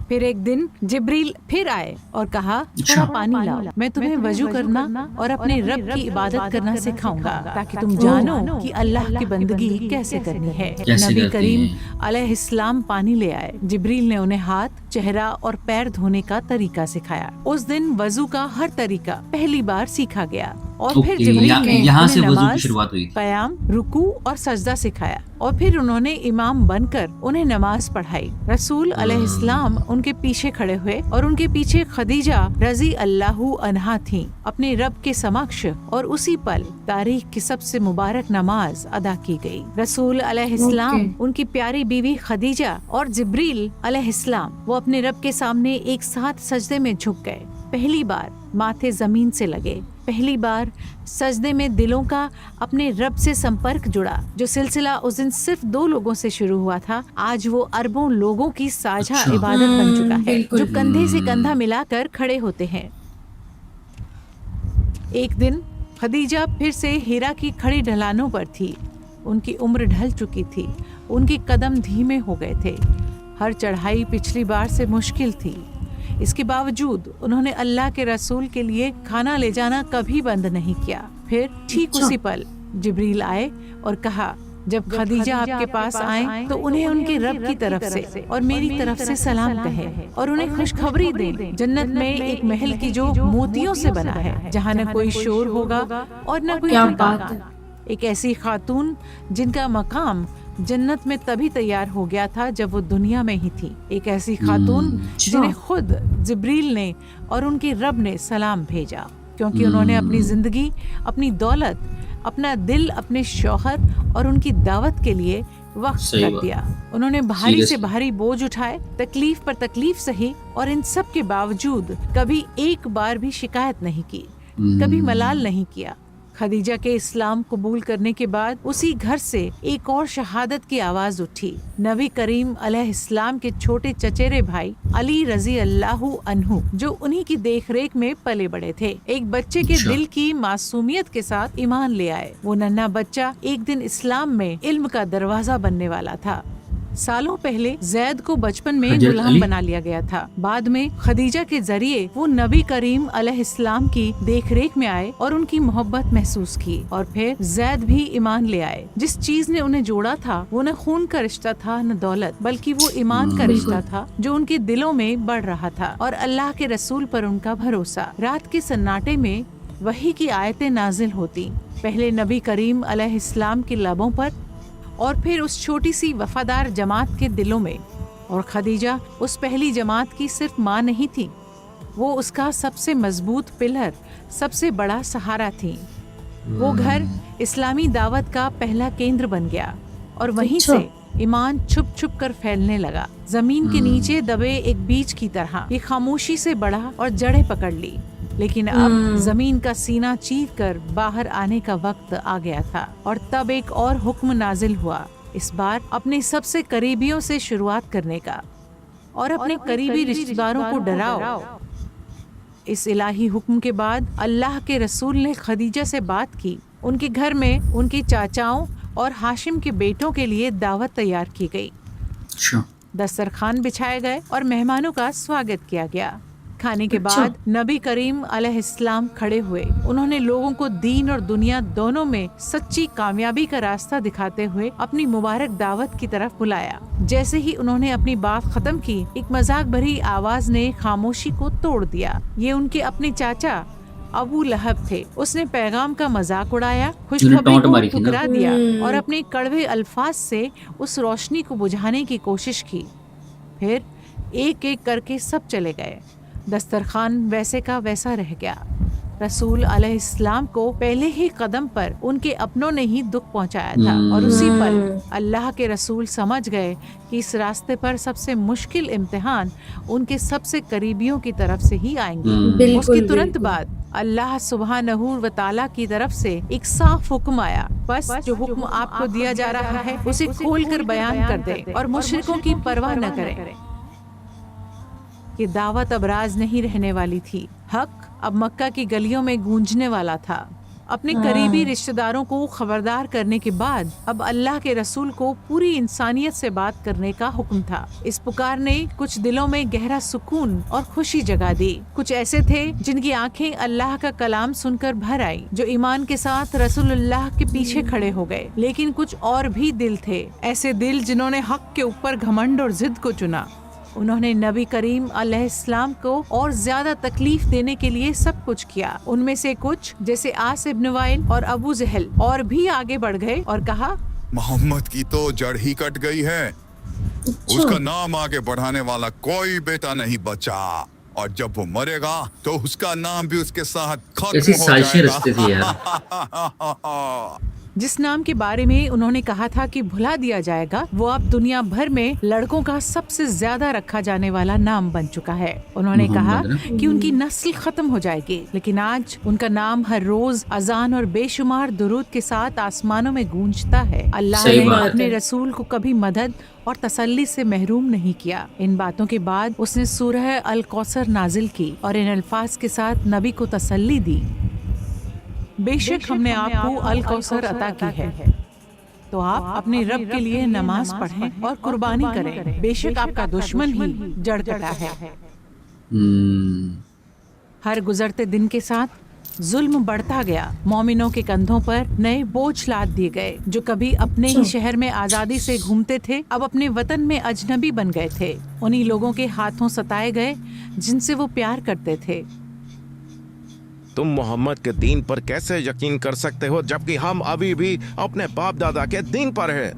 फिर एक दिन जिब्रील फिर आए और कहा, थोड़ा पानी लाओ, मैं तुम्हें वजू करना और अपने रब की इबादत करना सिखाऊंगा, ताकि तुम जानो कि अल्लाह की बंदगी कैसे करनी है। नबी करीम अलैहिस्सलाम पानी ले आए। जिब्रील ने उन्हें हाथ, चेहरा और पैर धोने का तरीका सिखाया। उस दिन वजू का हर तरीका पहली बार सीखा गया। और फिर जिब्रील ने यहाँ से उन्हें वजू की नमाज, शुरुआत हुई। क़याम, रुकू और सजदा सिखाया। और फिर उन्होंने इमाम बनकर उन्हें नमाज पढ़ाई। रसूल अलैहिस्सलाम उनके पीछे खड़े हुए और उनके पीछे खदीजा रजी अल्लाहु अन्हा थीं, अपने रब के समक्ष। और उसी पल तारीख की सबसे मुबारक नमाज अदा की गई। रसूल अलैहिस्सलाम, उनकी प्यारी बीवी खदीजा और जिब्रील अलैहिस्सलाम वो अपने रब के सामने एक साथ सजदे में झुक गए। पहली बार माथे जमीन से लगे, पहली बार सजदे में दिलों का अपने रब से संपर्क जुड़ा। जो सिलसिला उस दिन सिर्फ 2 लोगों से शुरू हुआ था, आज वो अरबों लोगों की साझा इबादत बन चुका है, जो कंधे से कंधा मिलाकर खड़े होते हैं। एक दिन खदीजा फिर से हीरा की खड़ी ढलानों पर थी। उनकी उम्र ढल चुकी थी, उनके कदम धीमे हो गए थे। हर चढ़ाई पिछली बार से मुश्किल थी। इसके बावजूद उन्होंने अल्लाह के रसूल के लिए खाना ले जाना कभी बंद नहीं किया। फिर ठीक उसी पल जिब्रील आए और कहा, जब खदीजा आपके पास आए तो उन्हें उनके रब की तरफ से और मेरी तरफ से सलाम कहें और उन्हें खुशखबरी दें। जन्नत में एक महल की जो मोतियों से बना है, जहाँ न कोई शोर होगा और न कोई थकान। एक ऐसी खातून जिनका मकाम जन्नत में तभी तैयार हो गया था जब वो दुनिया में ही थी। एक ऐसी खातून जिन्हें खुद जिब्रील ने और उनके रब ने सलाम भेजा, क्योंकि उन्होंने अपनी जिंदगी, अपनी दौलत, अपना दिल अपने शौहर और उनकी दावत के लिए वक्फ कर दिया। उन्होंने भारी से भारी बोझ उठाए, तकलीफ पर तकलीफ सही, और इन सब के बावजूद कभी एक बार भी शिकायत नहीं की, कभी मलाल नहीं किया। खदीजा के इस्लाम कबूल करने के बाद उसी घर से एक और शहादत की आवाज उठी। नबी करीम अलैहिस्सलाम के छोटे चचेरे भाई अली रजी अल्लाहु अन्हु, जो उन्हीं की देखरेख में पले बड़े थे, एक बच्चे के दिल की मासूमियत के साथ ईमान ले आए। वो नन्हा बच्चा एक दिन इस्लाम में इल्म का दरवाजा बनने वाला था। सालों पहले जैद को बचपन में गुलाम बना लिया गया था। बाद में खदीजा के जरिए वो नबी करीम अलैहिस्सलाम की देखरेख में आए और उनकी मोहब्बत महसूस की। और फिर जैद भी ईमान ले आए। जिस चीज ने उन्हें जोड़ा था वो न खून का रिश्ता था न दौलत, बल्कि वो ईमान का रिश्ता था जो उनके दिलों में बढ़ रहा था और अल्लाह के रसूल पर उनका भरोसा। रात के सन्नाटे में वही की आयतें नाजिल होती, पहले नबी करीम अलैहिस्सलाम के लबों पर और फिर उस छोटी सी वफादार जमात के दिलों में। और खदीजा उस पहली जमात की सिर्फ माँ नहीं थी, वो उसका सबसे मजबूत पिलर, सबसे बड़ा सहारा थी। वो घर इस्लामी दावत का पहला केंद्र बन गया और वहीं से ईमान छुप छुप कर फैलने लगा। जमीन के नीचे दबे एक बीज की तरह ये खामोशी से बढ़ा और जड़ें पकड़ ली। लेकिन अब जमीन का सीना चीर कर बाहर आने का वक्त आ गया था और तब एक और हुक्म नाजिल हुआ, इस बार अपने सबसे करीबियों से शुरुआत करने का और अपने करीबी रिश्तेदारों को डराओ। इस इलाही हुक्म के बाद अल्लाह के रसूल ने खदीजा से बात की। उनके घर में उनके चाचाओं और हाशिम के बेटों के लिए दावत तैयार की गई। दस्तरखान बिछाए गए और मेहमानों का स्वागत किया गया। खाने के बाद नबी करीम अलैहिस्सलाम खड़े हुए। उन्होंने लोगों को दीन और दुनिया दोनों में सच्ची कामयाबी का रास्ता दिखाते हुए अपनी मुबारक दावत की तरफ बुलाया। जैसे ही उन्होंने अपनी बात खत्म की, एक मजाक भरी आवाज ने खामोशी को तोड़ दिया। ये उनके अपने चाचा अबू लहब थे। उसने पैगाम का मजाक उड़ाया, खुशखबरी को ठुकरा दिया और अपने कड़वे अल्फाज से उस रोशनी को बुझाने की कोशिश की। फिर एक एक करके सब चले गए। दस्तरखान वैसे का वैसा रह गया। रसूल अलैहिस्सलाम को पहले ही कदम पर उनके अपनों ने ही दुख पहुंचाया था और उसी पल अल्लाह के रसूल समझ गए कि इस रास्ते पर सबसे मुश्किल इम्तिहान उनके सबसे करीबियों की तरफ से ही आएंगे। उसके तुरंत बाद अल्लाह सुब्हानहू व तआला की तरफ से एक साफ हुक्म आया, बस जो हुक्म आपको दिया जा रहा है उसे खोल कर बयान कर दे और मुशरिकों की परवाह न करें। ये दावत अब राज नहीं रहने वाली थी। हक अब मक्का की गलियों में गूंजने वाला था। अपने करीबी रिश्तेदारों को खबरदार करने के बाद अब अल्लाह के रसूल को पूरी इंसानियत से बात करने का हुक्म था। इस पुकार ने कुछ दिलों में गहरा सुकून और खुशी जगा दी। कुछ ऐसे थे जिनकी आंखें अल्लाह का कलाम सुनकर भर आई, जो ईमान के साथ रसूलुल्लाह के पीछे खड़े हो गए। लेकिन कुछ और भी दिल थे, ऐसे दिल जिन्होंने हक के ऊपर घमंड और जिद को चुना। उन्होंने नबी करीम अलैहिस्सलाम को और ज्यादा तकलीफ देने के लिए सब कुछ किया। उनमें से कुछ जैसे आस इब्न वाइल और अबू जहल और भी आगे बढ़ गए और कहा, मोहम्मद की तो जड़ ही कट गई है, उसका नाम आगे बढ़ाने वाला कोई बेटा नहीं बचा और जब वो मरेगा तो उसका नाम भी उसके साथ खत्म हो जाएगा। जिस नाम के बारे में उन्होंने कहा था कि भुला दिया जाएगा, वो अब दुनिया भर में लड़कों का सबसे ज्यादा रखा जाने वाला नाम बन चुका है। उन्होंने कहा कि उनकी नस्ल खत्म हो जाएगी, लेकिन आज उनका नाम हर रोज अजान और बेशुमार दुरूद के साथ आसमानों में गूंजता है। अल्लाह ने अपने रसूल को कभी मदद और तसल्ली से महरूम नहीं किया। इन बातों के बाद उसने सूरह अल कौसर नाजिल की और इन अल्फाज के साथ नबी को तसल्ली दी, बेशक हमने आपको अल कौसर अता की है, तो आप अपने रब के लिए नमाज पढ़ें और कुर्बानी करें, बेशक आपका दुश्मन ही जड़ कटा है। हर गुजरते दिन के साथ जुल्म बढ़ता गया। मोमिनों के कंधों पर नए बोझ लाद दिए गए। जो कभी अपने ही शहर में आजादी से घूमते थे, अब अपने वतन में अजनबी बन गए थे। उन्हीं लोगों के हाथों सताए गए जिनसे वो प्यार करते थे। तुम मोहम्मद के दीन पर कैसे यकीन कर सकते हो जबकि हम अभी भी अपने बाप दादा के दीन पर हैं?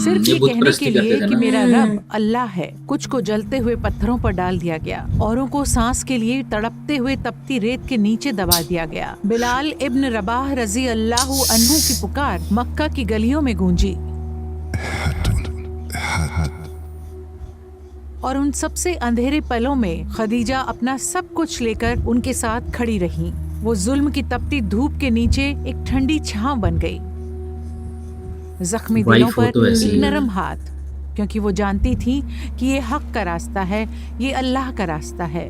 सिर्फ ये कहने के लिए कि मेरा रब अल्लाह है, कुछ को जलते हुए पत्थरों पर डाल दिया गया, औरों को सांस के लिए तड़पते हुए तपती रेत के नीचे दबा दिया गया। बिलाल इब्न रबाह रजी अल्लाहु अन्हु की पुकार मक्का की गलियों में गूंजी और उन सबसे अंधेरे पलों में खदीजा अपना सब कुछ लेकर उनके साथ खड़ी रही। वो जुल्म की तपती धूप के नीचे एक ठंडी छांव बन गई, जख्मी दिलों पर एक नरम हाथ, क्योंकि वो जानती थी कि ये हक का रास्ता है, ये अल्लाह का रास्ता है।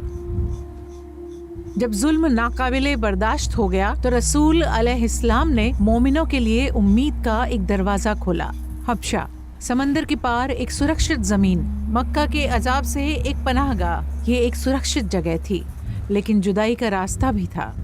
जब जुल्म नाकाबिले बर्दाश्त हो गया तो रसूल अलैहिस्सलाम ने मोमिनों के लिए उम्मीद का एक दरवाजा खोला। हबशा, समंदर के पार एक सुरक्षित जमीन, मक्का के अजाब से एक पनाहगाह। ये एक सुरक्षित जगह थी, लेकिन जुदाई का रास्ता भी था।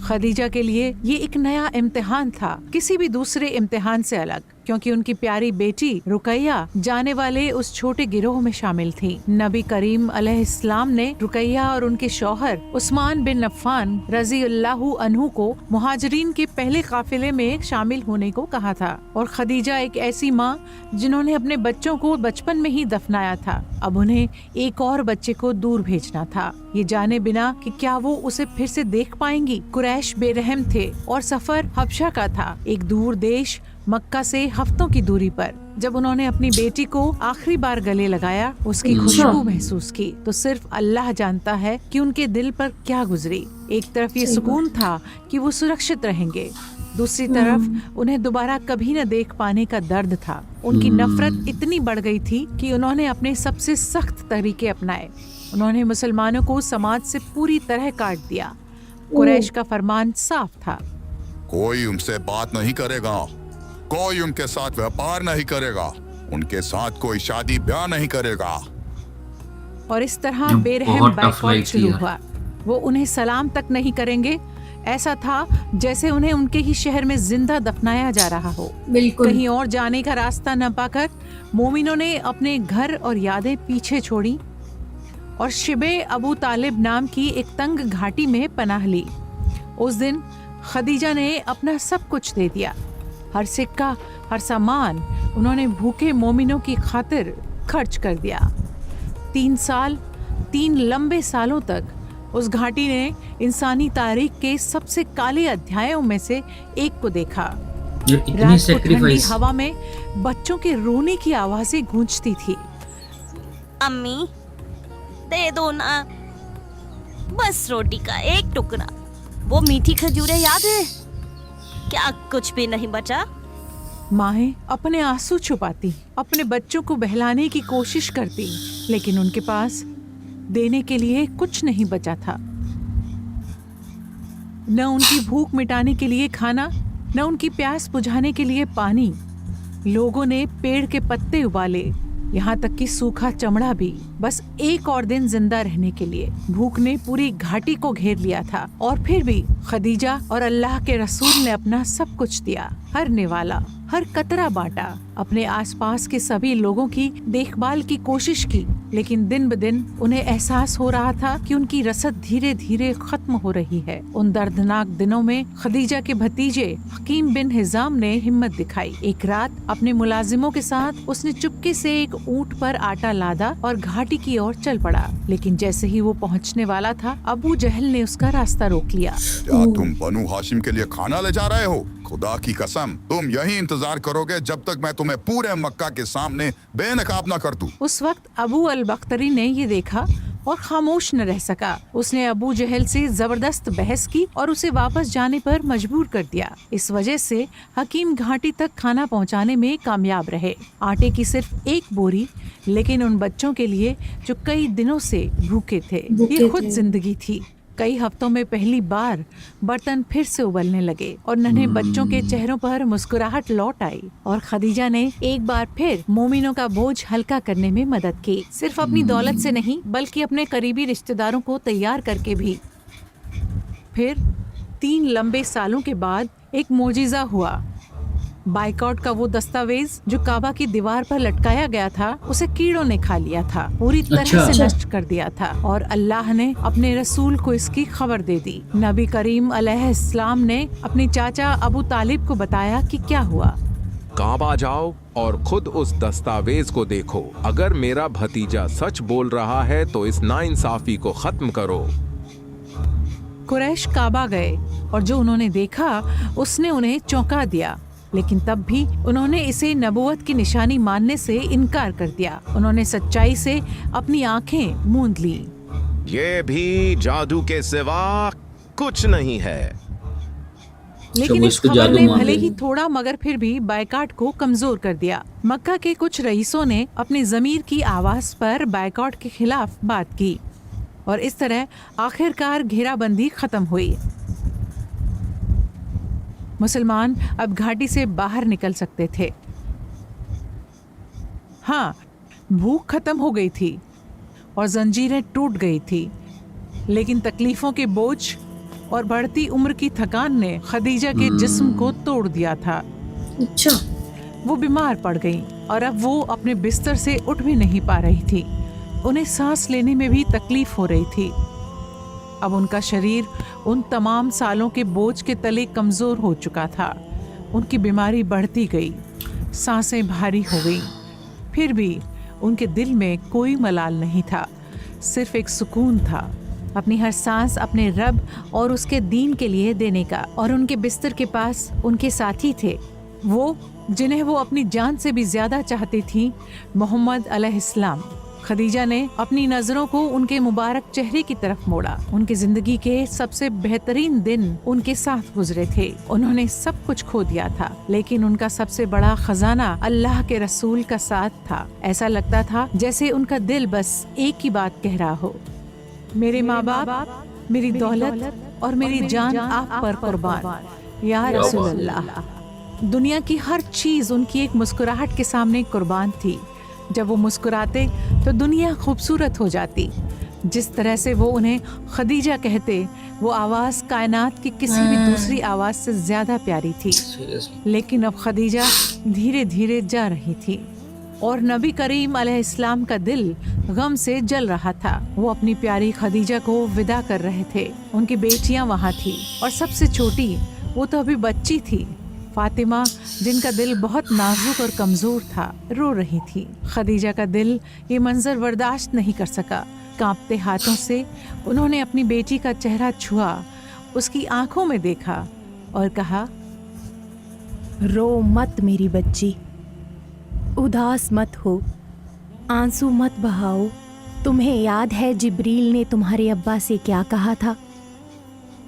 खदीजा के लिए ये एक नया इम्तिहान था, किसी भी दूसरे इम्तिहान से अलग, क्योंकि उनकी प्यारी बेटी रुकैया जाने वाले उस छोटे गिरोह में शामिल थी। नबी करीम अलैहिस्सलाम ने रुकैया और उनके शौहर उस्मान बिन अफ़्फ़ान रज़ी अल्लाहु अन्हु को मुहाजिरीन के पहले काफिले में शामिल होने को कहा था। और खदीजा एक ऐसी माँ जिन्होंने अपने बच्चों को बचपन में ही दफनाया था, अब उन्हें एक और बच्चे को दूर भेजना था, ये जाने बिना कि क्या वो उसे फिर से देख पाएंगी। कुरैश बेरहम थे और सफर हबशा का था, एक दूर देश मक्का से हफ्तों की दूरी पर। जब उन्होंने अपनी बेटी को आखिरी बार गले लगाया, उसकी खुशबू महसूस की, तो सिर्फ अल्लाह जानता है कि उनके दिल पर क्या गुजरी। एक तरफ ये सुकून था कि वो सुरक्षित रहेंगे, दूसरी तरफ उन्हें दोबारा कभी न देख पाने का दर्द था। उनकी नफरत इतनी बढ़ गई थी कि उन्होंने अपने सबसे सख्त तरीके अपनाए। उन्होंने मुसलमानों को समाज से पूरी तरह काट दिया। कुरैश का फरमान साफ था, कोई उनसे बात नहीं करेगा, कोई उनके साथ व्यापार नहीं करेगा, उनके साथ कोई शादी ब्याह नहीं करेगा। और इस तरह बेरहम बायकॉट शुरू हुआ। वो उन्हें सलाम तक नहीं करेंगे। ऐसा था जैसे उन्हें उनके ही शहर में जिंदा दफनाया जा रहा हो। कहीं और जाने का रास्ता न पाकर मोमिनों ने अपने घर और यादें पीछे छोड़ी और शिबे अबू तालिब नाम की एक तंग घाटी में पनाह ली। उस दिन खदीजा ने अपना सब कुछ दे दिया, हर सिक्का, हर सामान उन्होंने भूखे मोमिनों की खातिर खर्च कर दिया। 3 लंबे सालों तक उस घाटी ने इंसानी तारीख के सबसे काले अध्यायों में से एक को देखा। रात को ठंडी हवा में बच्चों के रोने की आवाजें गूंजती थी। अम्मी दे दो ना, बस रोटी का एक टुकड़ा, वो मीठी खजूरें याद है? क्या कुछ भी नहीं बचा? माएं अपने आंसू छुपाती, अपने बच्चों को बहलाने की कोशिश करती, लेकिन उनके पास देने के लिए कुछ नहीं बचा था। न उनकी भूख मिटाने के लिए खाना, न उनकी प्यास बुझाने के लिए पानी। लोगों ने पेड़ के पत्ते उबाले, यहाँ तक कि सूखा चमड़ा भी, बस एक और दिन जिंदा रहने के लिए। भूख ने पूरी घाटी को घेर लिया था और फिर भी खदीजा और अल्लाह के रसूल ने अपना सब कुछ दिया, हर निवाला, हर कतरा बांटा, अपने आसपास के सभी लोगों की देखभाल की कोशिश की। लेकिन दिन ब दिन उन्हें एहसास हो रहा था कि उनकी रसद धीरे धीरे खत्म हो रही है। उन दर्दनाक दिनों में खदीजा के भतीजे हकीम बिन हिजाम ने हिम्मत दिखाई। एक रात अपने मुलाजिमों के साथ उसने चुपके से एक ऊंट पर आटा लादा और घाटी की ओर चल पड़ा। लेकिन जैसे ही वो पहुंचने वाला था, अबू जहल ने उसका रास्ता रोक लिया। क्या तुम बनु हाशिम के लिए खाना ले जा रहे हो? खुदा की कसम, तुम यही इंतजार करोगे जब तक मैं तुम्हें पूरे मक्का के सामने बेनकाब न कर दूं। उस वक्त अबू अल बख्तरी ने ये देखा और खामोश न रह सका। उसने अबू जहल से जबरदस्त बहस की और उसे वापस जाने पर मजबूर कर दिया। इस वजह से हकीम घाटी तक खाना पहुंचाने में कामयाब रहे। आटे की सिर्फ एक बोरी, लेकिन उन बच्चों के लिए जो कई दिनों से भूखे थे। ये खुद जिंदगी थी। कई हफ्तों में पहली बार बर्तन फिर से उबलने लगे और नन्हे बच्चों के चेहरों पर मुस्कुराहट लौट आई। और खदीजा ने एक बार फिर मोमिनों का बोझ हल्का करने में मदद की, सिर्फ अपनी दौलत से नहीं बल्कि अपने करीबी रिश्तेदारों को तैयार करके भी। फिर 3 लंबे सालों के बाद एक मोजिज़ा हुआ। बाइकॉट का वो दस्तावेज जो काबा की दीवार पर लटकाया गया था, उसे कीड़ों ने खा लिया था, पूरी तरह से नष्ट कर दिया था। और अल्लाह ने अपने रसूल को इसकी खबर दे दी। नबी करीम अलैहिस्सलाम ने अपने चाचा अबू तालिब को बताया कि क्या हुआ। काबा जाओ और खुद उस दस्तावेज को देखो। अगर मेरा भतीजा सच बोल रहा है तो इस नाइंसाफी को खत्म करो। कुरैश काबा गए और जो उन्होंने देखा उसने उन्हें चौंका दिया, लेकिन तब भी उन्होंने इसे नबूवत की निशानी मानने से इनकार कर दिया। उन्होंने सच्चाई से अपनी आंखें मूंद ली। ये भी जादू के सिवा कुछ नहीं है। लेकिन इस खबर ने भले ही थोड़ा मगर फिर भी बायकाट को कमजोर कर दिया। मक्का के कुछ रईसों ने अपनी ज़मीर की आवाज पर बायकाट के खिलाफ बात की और इस तरह आखिरकार घेराबंदी खत्म हुई। मुसलमान अब घाटी से बाहर निकल सकते थे। हाँ, भूख खत्म हो गई थी और जंजीरें टूट गई थी, लेकिन तकलीफों के बोझ और बढ़ती उम्र की थकान ने खदीजा के जिस्म को तोड़ दिया था। अच्छा। वो बीमार पड़ गईं और अब वो अपने बिस्तर से उठ भी नहीं पा रही थी। उन्हें सांस लेने में भी तकलीफ हो रही थी। अब उनका शरीर उन तमाम सालों के बोझ के तले कमजोर हो चुका था। उनकी बीमारी बढ़ती गई, सांसें भारी हो गईं। फिर भी उनके दिल में कोई मलाल नहीं था, सिर्फ एक सुकून था, अपनी हर सांस अपने रब और उसके दीन के लिए देने का। और उनके बिस्तर के पास उनके साथी थे, वो जिन्हें वो अपनी जान से भी ज्यादा चाहती थी, मोहम्मद अलैहिस्सलाम। खदीजा ने अपनी नजरों को उनके मुबारक चेहरे की तरफ मोड़ा। उनकी जिंदगी के सबसे बेहतरीन दिन उनके साथ गुजरे थे। उन्होंने सब कुछ खो दिया था, लेकिन उनका सबसे बड़ा खजाना अल्लाह के रसूल का साथ था। ऐसा लगता था जैसे उनका दिल बस एक ही बात कह रहा हो, मेरे माँ बाप, मेरी दौलत और मेरी जान आप पर कुर्बान या रसूल अल्लाह। दुनिया की हर चीज उनकी एक मुस्कुराहट के सामने कुर्बान थी। जब वो मुस्कुराते तो दुनिया खूबसूरत हो जाती। जिस तरह से वो उन्हें खदीजा कहते, वो आवाज़ कायनात की किसी भी दूसरी आवाज़ से ज़्यादा प्यारी थी। लेकिन अब खदीजा धीरे धीरे जा रही थी और नबी करीम अलैहिस्सलाम का दिल गम से जल रहा था। वो अपनी प्यारी खदीजा को विदा कर रहे थे। उनकी बेटियां वहाँ थी और सबसे छोटी, वो तो अभी बच्ची थी, फातिमा, जिनका दिल बहुत नाजुक और कमजोर था, रो रही थी। खदीजा का दिल ये मंजर बर्दाश्त नहीं कर सका। कांपते हाथों से उन्होंने अपनी बेटी का चेहरा छुआ, उसकी आंखों में देखा और कहा, रो मत मेरी बच्ची, उदास मत हो, आंसू मत बहाओ। तुम्हें याद है जिब्रील ने तुम्हारे अब्बा से क्या कहा था?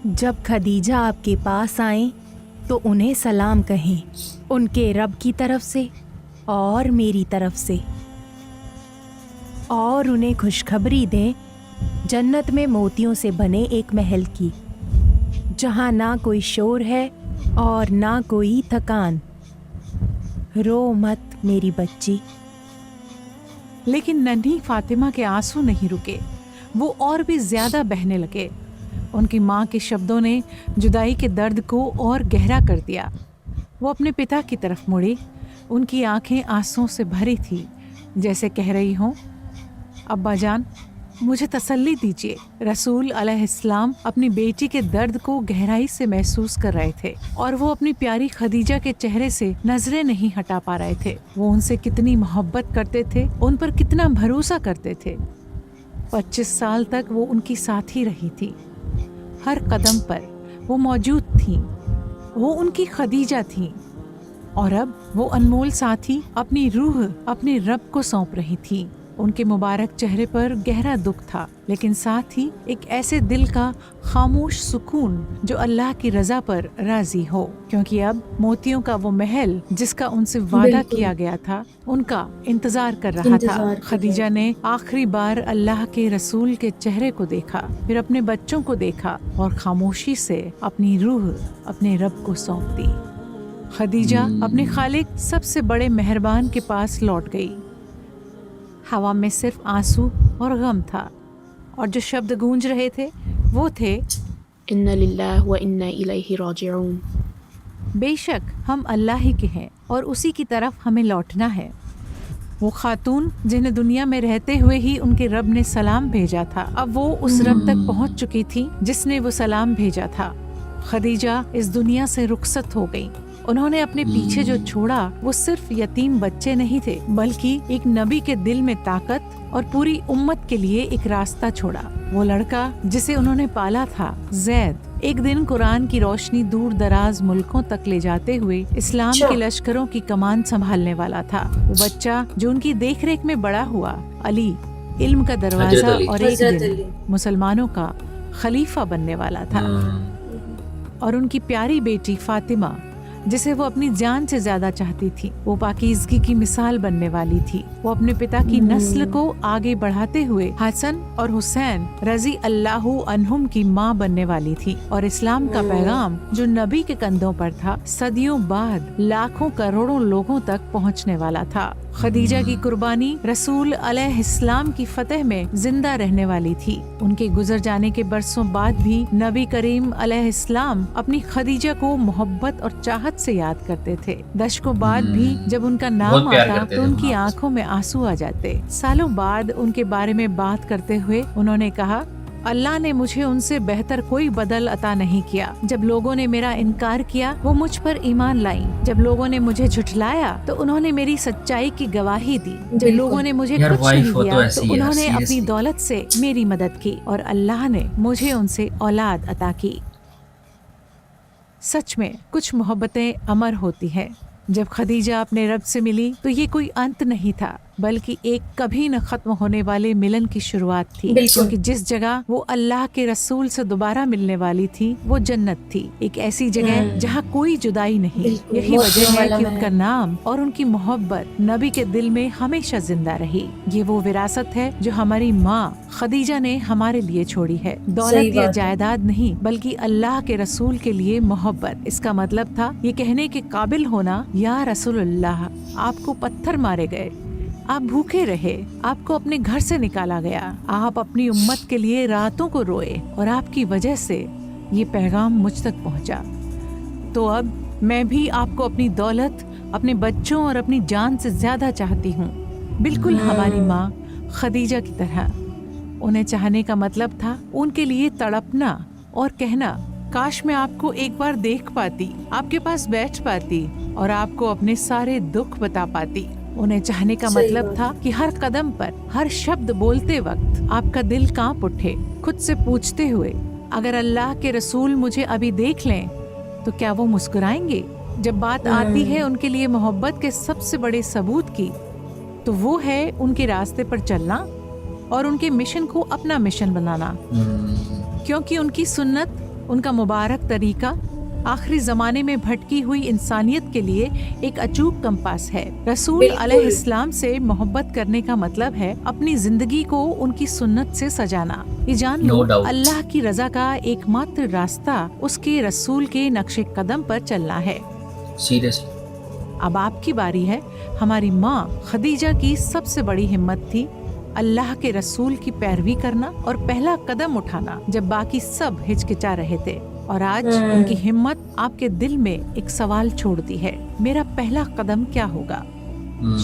जब खदीजा आपके पास आए तो उन्हें सलाम कहें, उनके रब की तरफ से और मेरी तरफ से, और उन्हें खुशखबरी दें जन्नत में मोतियों से बने एक महल की, जहाँ ना कोई शोर है और ना कोई थकान। रो मत मेरी बच्ची। लेकिन नन्ही फातिमा के आंसू नहीं रुके, वो और भी ज्यादा बहने लगे। उनकी माँ के शब्दों ने जुदाई के दर्द को और गहरा कर दिया। वो अपने पिता की तरफ मुड़ी, उनकी आंखें आंसुओं से भरी थी, जैसे कह रही हों, अब्बा जान, मुझे तसल्ली दीजिए। रसूल अलैहिस्सलाम अपनी बेटी के दर्द को गहराई से महसूस कर रहे थे और वो अपनी प्यारी खदीजा के चेहरे से नजरें नहीं हटा पा रहे थे। वो उनसे कितनी मोहब्बत करते थे, उन पर कितना भरोसा करते थे। 25 साल तक वो उनकी साथ ही रही थी, हर कदम पर वो मौजूद थी। वो उनकी खदीजा थी और अब वो अनमोल साथी अपनी रूह अपने रब को सौंप रही थी। उनके मुबारक चेहरे पर गहरा दुख था, लेकिन साथ ही एक ऐसे दिल का खामोश सुकून जो अल्लाह की रजा पर राजी हो, क्योंकि अब मोतियों का वो महल जिसका उनसे वादा किया गया था, उनका इंतजार कर रहा था। खदीजा ने आखिरी बार अल्लाह के रसूल के चेहरे को देखा, फिर अपने बच्चों को देखा और खामोशी से अपनी रूह अपने रब को सौंप दी। खदीजा अपने खालिक सबसे बड़े मेहरबान के पास लौट गई। हवा में सिर्फ आंसू और गम था, और जो शब्द गूंज रहे थे वो थे, इन्ना लिल्लाहि व इन्ना इलैहि राजिऊन। बेशक हम अल्लाह ही के हैं और उसी की तरफ हमें लौटना है। वो खातून जिन्हें दुनिया में रहते हुए ही उनके रब ने सलाम भेजा था, अब वो उस रब तक पहुंच चुकी थी जिसने वो सलाम भेजा था। खदीजा इस दुनिया से रुखसत हो गई। उन्होंने अपने पीछे जो छोड़ा वो सिर्फ यतीम बच्चे नहीं थे, बल्कि एक नबी के दिल में ताकत और पूरी उम्मत के लिए एक रास्ता छोड़ा। वो लड़का जिसे उन्होंने पाला था, जैद, एक दिन कुरान की रोशनी दूर दराज मुल्कों तक ले जाते हुए इस्लाम के लश्करों की कमान संभालने वाला था। वो बच्चा जो उनकी देखरेख में बड़ा हुआ, अली, इल्म का दरवाजा और एक दिन मुसलमानों का खलीफा बनने वाला था। और उनकी प्यारी बेटी फातिमा, जिसे वो अपनी जान से ज्यादा चाहती थी, वो पाकीज़गी की मिसाल बनने वाली थी। वो अपने पिता की नस्ल को आगे बढ़ाते हुए हसन और हुसैन रजी अल्लाहु अन्हुम की माँ बनने वाली थी, और इस्लाम का पैगाम जो नबी के कंधों पर था, सदियों बाद लाखों करोड़ों लोगों तक पहुँचने वाला था। खदीजा की कुर्बानी रसूल अलैहिस्सलाम की फतह में जिंदा रहने वाली थी। उनके गुजर जाने के बरसों बाद भी नबी करीम अलैहिस्सलाम अपनी खदीजा को मोहब्बत और चाहत से याद करते थे। दशकों बाद भी जब उनका नाम आता तो उनकी आंखों में आंसू आ जाते। सालों बाद उनके बारे में बात करते हुए उन्होंने कहा, अल्लाह ने मुझे उनसे बेहतर कोई बदल अता नहीं किया। जब लोगों ने मेरा इनकार किया वो मुझ पर ईमान लाईं। जब लोगों ने मुझे झुठलाया तो उन्होंने मेरी सच्चाई की गवाही दी। जब लोगों ने मुझे कुछ नहीं दिया तो उन्होंने अपनी दौलत से मेरी मदद की और अल्लाह ने मुझे उनसे औलाद अता की। सच में कुछ मोहब्बतें अमर होती है। जब खदीजा अपने रब से मिली तो ये कोई अंत नहीं था बल्कि एक कभी न खत्म होने वाले मिलन की शुरुआत थी, क्योंकि जिस जगह वो अल्लाह के रसूल से दोबारा मिलने वाली थी वो जन्नत थी, एक ऐसी जगह जहाँ कोई जुदाई नहीं। यही वजह है कि उनका नाम और उनकी मोहब्बत नबी के दिल में हमेशा जिंदा रही। ये वो विरासत है जो हमारी माँ खदीजा ने हमारे लिए छोड़ी है। दौलत या जायदाद नहीं बल्कि अल्लाह के रसूल के लिए मोहब्बत। इसका मतलब था ये कहने के काबिल होना, या रसूलुल्लाह आपको पत्थर मारे गए, आप भूखे रहे, आपको अपने घर से निकाला गया, आप अपनी उम्मत के लिए रातों को रोए और आपकी वजह से ये पैगाम मुझ तक पहुंचा। तो अब मैं भी आपको अपनी दौलत, अपने बच्चों और अपनी जान से ज्यादा चाहती हूँ, बिल्कुल हमारी माँ खदीजा की तरह। उन्हें चाहने का मतलब था उनके लिए तड़पना और कहना, काश मैं आपको एक बार देख पाती, आपके पास बैठ पाती और आपको अपने सारे दुख बता पाती। उन्हें चाहने का मतलब था कि हर कदम पर, हर शब्द बोलते वक्त आपका दिल कांप उठे, खुद से पूछते हुए, अगर अल्लाह के रसूल मुझे अभी देख लें तो क्या वो मुस्कुराएंगे? जब बात आती है उनके लिए मोहब्बत के सबसे बड़े सबूत की, तो वो है उनके रास्ते पर चलना और उनके मिशन को अपना मिशन बनाना, क्योंकि उनकी सुन्नत, उनका मुबारक तरीका आखिरी जमाने में भटकी हुई इंसानियत के लिए एक अचूक कंपास है। रसूल अलैहिस्सलाम से मोहब्बत करने का मतलब है अपनी जिंदगी को उनकी सुन्नत से सजाना। ये जान लो अल्लाह की रजा का एकमात्र रास्ता उसके रसूल के नक्शे कदम पर चलना है। सीरियसली। अब आपकी बारी है। हमारी माँ खदीजा की सबसे बड़ी हिम्मत थी अल्लाह के रसूल की पैरवी करना और पहला कदम उठाना जब बाकी सब हिचकिचा रहे थे। और आज उनकी हिम्मत आपके दिल में एक सवाल छोड़ती है, मेरा पहला कदम क्या होगा?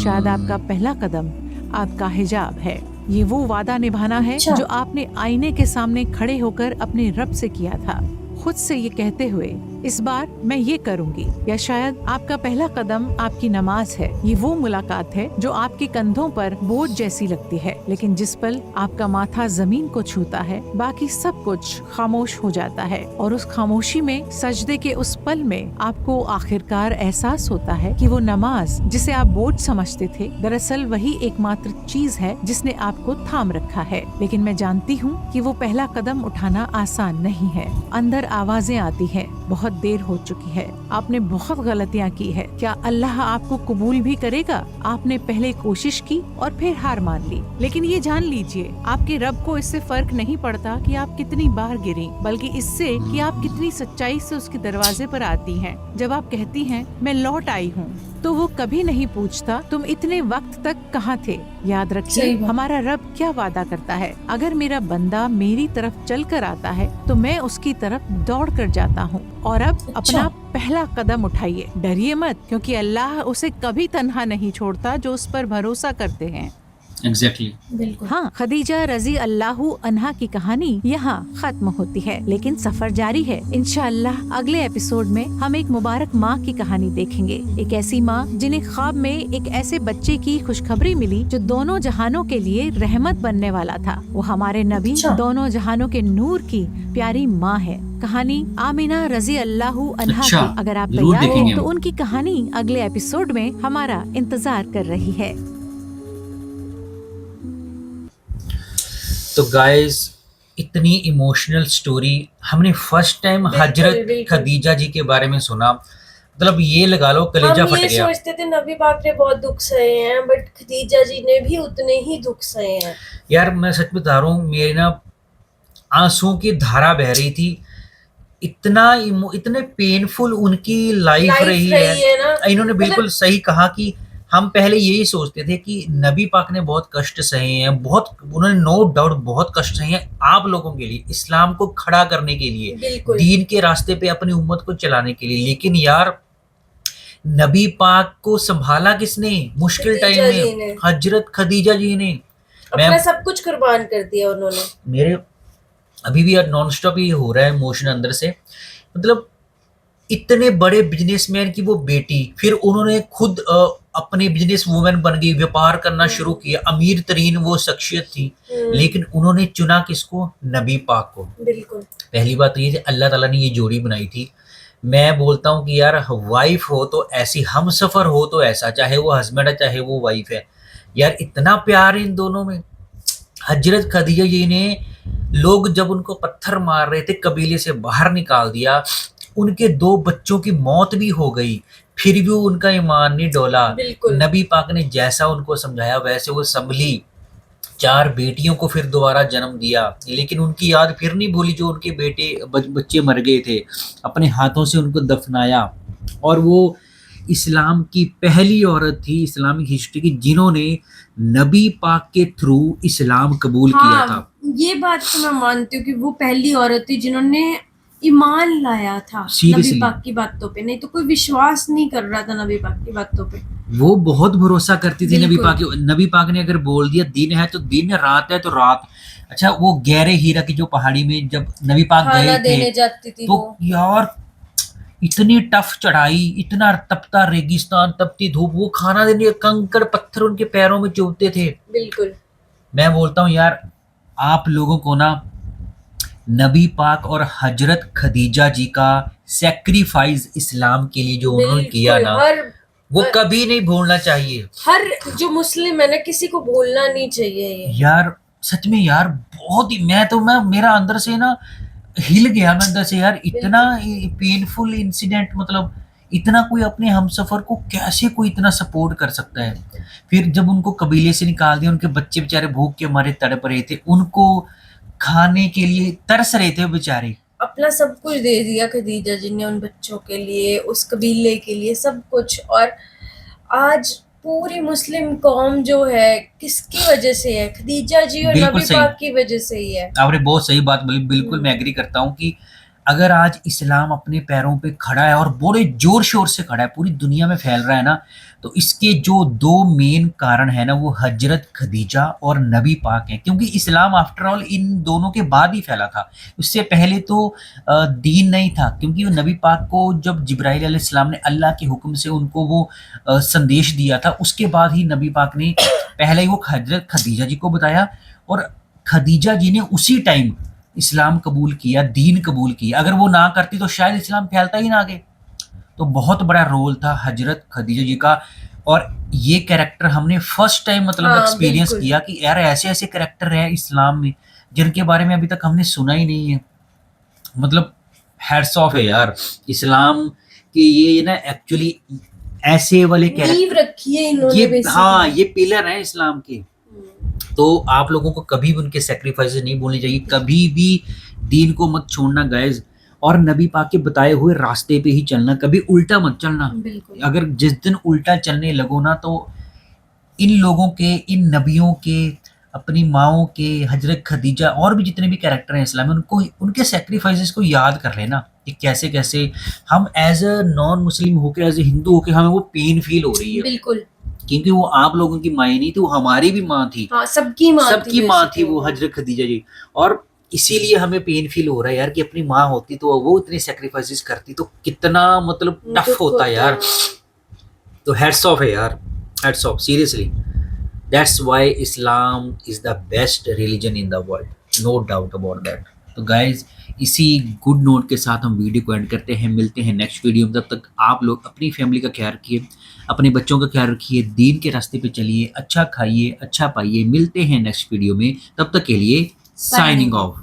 शायद आपका पहला कदम आपका हिजाब है। ये वो वादा निभाना है जो आपने आईने के सामने खड़े होकर अपने रब से किया था, खुद से ये कहते हुए, इस बार मैं ये करूंगी। या शायद आपका पहला कदम आपकी नमाज है। ये वो मुलाकात है जो आपके कंधों पर बोझ जैसी लगती है, लेकिन जिस पल आपका माथा जमीन को छूता है बाकी सब कुछ खामोश हो जाता है। और उस खामोशी में, सजदे के उस पल में आपको आखिरकार एहसास होता है कि वो नमाज जिसे आप बोझ समझते थे, दरअसल वही एकमात्र चीज है जिसने आपको थाम रखा है। लेकिन मैं जानती हूँ कि वो पहला कदम उठाना आसान नहीं है। अंदर आवाजें आती हैं, बहुत देर हो चुकी है, आपने बहुत गलतियाँ की है, क्या अल्लाह आपको कबूल भी करेगा? आपने पहले कोशिश की और फिर हार मान ली। लेकिन ये जान लीजिए, आपके रब को इससे फर्क नहीं पड़ता कि आप कितनी बार गिरी, बल्कि इससे कि आप कितनी सच्चाई से उसके दरवाजे पर आती हैं। जब आप कहती हैं मैं लौट आई हूँ, तो वो कभी नहीं पूछता तुम इतने वक्त तक कहाँ थे। याद रखिए, हमारा रब क्या वादा करता है, अगर मेरा बंदा मेरी तरफ चल कर आता है तो मैं उसकी तरफ दौड़ कर जाता हूँ। और अब अपना पहला कदम उठाइए, डरिए मत, क्योंकि अल्लाह उसे कभी तन्हा नहीं छोड़ता जो उस पर भरोसा करते हैं। बिल्कुल। हाँ, खदीजा रजी अल्लाहु अन्हा की कहानी यहाँ खत्म होती है, लेकिन सफर जारी है। इंशाअल्लाह अगले एपिसोड में हम एक मुबारक माँ की कहानी देखेंगे। एक ऐसी माँ जिन्हें ख्वाब में एक ऐसे बच्चे की खुशखबरी मिली जो दोनों जहानों के लिए रहमत बनने वाला था। वो हमारे नबी दोनों जहानों के नूर की प्यारी माँ है। कहानी आमिना रजी अल्लाहु अन्हा की। अगर आप तैयार हैं तो उनकी कहानी अगले एपिसोड में हमारा इंतजार कर रही है। तो गाइस, इतनी इमोशनल स्टोरी हमने फर्स्ट टाइम हजरत खदीजा जी के बारे में सुना, मतलब ये लगा लो कलेजा फट गया। हम ये सोचते थे नबी पाक ने बहुत दुख सहे हैं, बट खदीजा जी ने भी उतने ही दुख सहे हैं। यार मैं सच बता रहा हूँ, मेरे ना आंसुओं की धारा बह रही थी। इतने पेनफुल उनकी लाइफ रही है। इन्होंने बिल्कुल सही कहा कि हम पहले यही सोचते थे कि नबी पाक ने बहुत कष्ट सहे हैं, बहुत उन्होंने नो डाउट बहुत कष्ट सहे हैं आप लोगों के लिए, इस्लाम को खड़ा करने के लिए, बिल्कुल। दीन के रास्ते पे अपनी उम्मत को चलाने के लिए। लेकिन यार नबी पाक को संभाला किसने मुश्किल टाइम खदीजा जी में? ने। हजरत खदीजा जी ने। अपना मैं सब कुछ कुर्बान कर दिया उन्होंने। मेरे अभी भी यार नॉन स्टॉप ही हो रहा है इमोशन अंदर से। मतलब इतने बड़े बिजनेसमैन की वो बेटी, फिर उन्होंने खुद अपने बिजनेस वुमेन बन गई, व्यापार करना शुरू किया, अमीर तरीन वो शख्सियत थी, लेकिन उन्होंने चुना किसको? नबी पाक को। बिल्कुल। पहली बात तो ये अल्लाह ताला ने ये जोड़ी बनाई थी। मैं बोलता हूँ कि यार वाइफ हो तो ऐसी, हम सफ़र हो तो ऐसा, चाहे वो हस्बैंड है चाहे वो वाइफ है, यार इतना प्यार इन दोनों में। हजरत खदीजा जी ने, लोग जब उनको पत्थर मार रहे थे कबीले से बाहर निकाल दिया, उनके 2 बच्चों की मौत भी हो गई, फिर भी उनका ईमान नहीं डोला। बिल्कुल। नबी पाक ने जैसा उनको समझाया वैसे वो संभली, 4 बेटियों को फिर दोबारा जन्म दिया, लेकिन उनकी याद फिर नहीं भूली जो उनके बेटे बच्चे मर गए थे, अपने हाथों से उनको दफनाया। और वो इस्लाम की पहली औरत थी इस्लामिक हिस्ट्री की जिन्होंने नबी पाक के थ्रू इस्लाम कबूल किया था। ये बात तो मैं मानती हूँ कि वो पहली औरत थी जिन्होंने ईमान लाया था Seriously? नबी पाक की बातों पे, नहीं तो कोई विश्वास नहीं कर रहा था नबी पाक की बातों पे। वो बहुत भरोसा करती थी नबी बिल्कुल। पाक की। नबी पाक ने अगर बोल दिया दिन है तो दिन, रात है तो रात। अच्छा वो गहरे हीरा की जो पहाड़ी में जब नबी पाक खाना गए देने थे जाती थी तो वो। यार इतनी टफ चढ़ाई, इतना तपता रेगिस्तान, तपती धूप, वो खाना देने, कंकड़ पत्थर उनके पैरों में चुभते थे। बिल्कुल। मैं बोलता हूँ यार आप लोगों को ना नबी पाक और हजरत खदीजा जी का सेक्रीफाइस इस्लाम के लिए जो उन्होंने किया ना, वो कभी नहीं भूलना चाहिए। हर जो मुस्लिम है ना, किसी को भूलना नहीं चाहिए ये। यार सच में यार बहुत ही, मैं मेरा अंदर से ना हिल गया, मैं अंदर से यार, इतना पेनफुल इंसिडेंट, मतलब इतना कोई अपने हमसफर को कैसे कोई इतना सपोर्ट कर सकता है। फिर जब उनको कबीले से निकाल दिया, उनके बच्चे बेचारे भूख के मारे तड़प रहे थे, उनको खाने के लिए तरस रहे थे बेचारे। अपना सब कुछ दे दिया खदीजा जी ने उन बच्चों के लिए, उस कबीले के लिए, सब कुछ। और आज पूरी मुस्लिम कौम जो है किसकी वजह से है? खदीजा जी और बिल्कुल नबी सही। पाक की वजह से ही है। आपने बहुत सही बात बोली, बिल्कुल मैं एग्री करता हूँ कि अगर आज इस्लाम अपने पैरों पे खड़ा है और बड़े जोर शोर से खड़ा है, पूरी दुनिया में फैल रहा है ना, तो इसके जो 2 मेन कारण है ना, वो हजरत खदीजा और नबी पाक है। क्योंकि इस्लाम आफ्टर ऑल इन दोनों के बाद ही फैला था, उससे पहले तो दीन नहीं था। क्योंकि वो नबी पाक को जब जिब्राइल अलैहिस्सलाम ने अल्लाह के हुक्म से उनको वो संदेश दिया था, उसके बाद ही नबी पाक ने पहले ही वो हजरत खदीजा जी को बताया, और खदीजा जी ने उसी टाइम इस्लाम कबूल किया, दीन कबूल किया। अगर वो ना करती तो शायद इस्लाम फैलता ही ना आगे। तो बहुत बड़ा रोल था हजरत खदीजा जी का, और ये कैरेक्टर हमने फर्स्ट टाइम मतलब एक्सपीरियंस किया कि यार ऐसे ऐसे कैरेक्टर है इस्लाम में जिनके बारे में अभी तक हमने सुना ही नहीं है। मतलब हैट्स ऑफ है यार इस्लाम के ये ना, एक्चुअली ऐसे वाले नींव कैरेक्टर रखी है इन्होंने ये, basically। हाँ ये पिलर है इस्लाम के। तो आप लोगों को कभी भी उनके सेक्रीफाइसेस नहीं भूलने चाहिए, कभी भी दीन को मत छोड़ना गाइज, और नबी पाक के बताए हुए रास्ते पे ही चलना, कभी उल्टा मत चलना। बिल्कुल। अगर जिस दिन उल्टा चलने लगो ना, तो इन लोगों के, इन नबियों के, अपनी माओं के, हजरत खदीजा और भी जितने भी कैरेक्टर हैं इस्लाम में, उनको, उनके सेक्रीफाइसेस को याद कर लेना कि कैसे कैसे हम एज अ नॉन मुस्लिम होकर, एज ए हिंदू होकर हमें वो पेन फील हो रही है। बिल्कुल। क्योंकि वो आप लोगों की माँ नहीं थी, वो हमारी भी माँ थी। हाँ, सबकी माँ थी वो हजरत खदीजा जी। और इसीलिए हमें पेन फील हो रहा है यार कि अपनी माँ होती तो वो इतनी सेक्रीफाइसेस करती तो कितना मतलब टफ होता यार। तो हेड्स ऑफ है यार, heads off seriously. That's why Islam is the best religion in the world, no doubt about that. तो गाइज इसी गुड नोट के साथ हम वीडियो को एंड करते हैं, मिलते हैं नेक्स्ट वीडियो में। तब तक आप लोग अपनी फैमिली का ख्याल रखिए, अपने बच्चों का ख्याल रखिए, दीन के रास्ते पे चलिए, अच्छा खाइए, अच्छा पाइए। मिलते हैं नेक्स्ट वीडियो में, तब तक के लिए साइनिंग ऑफ।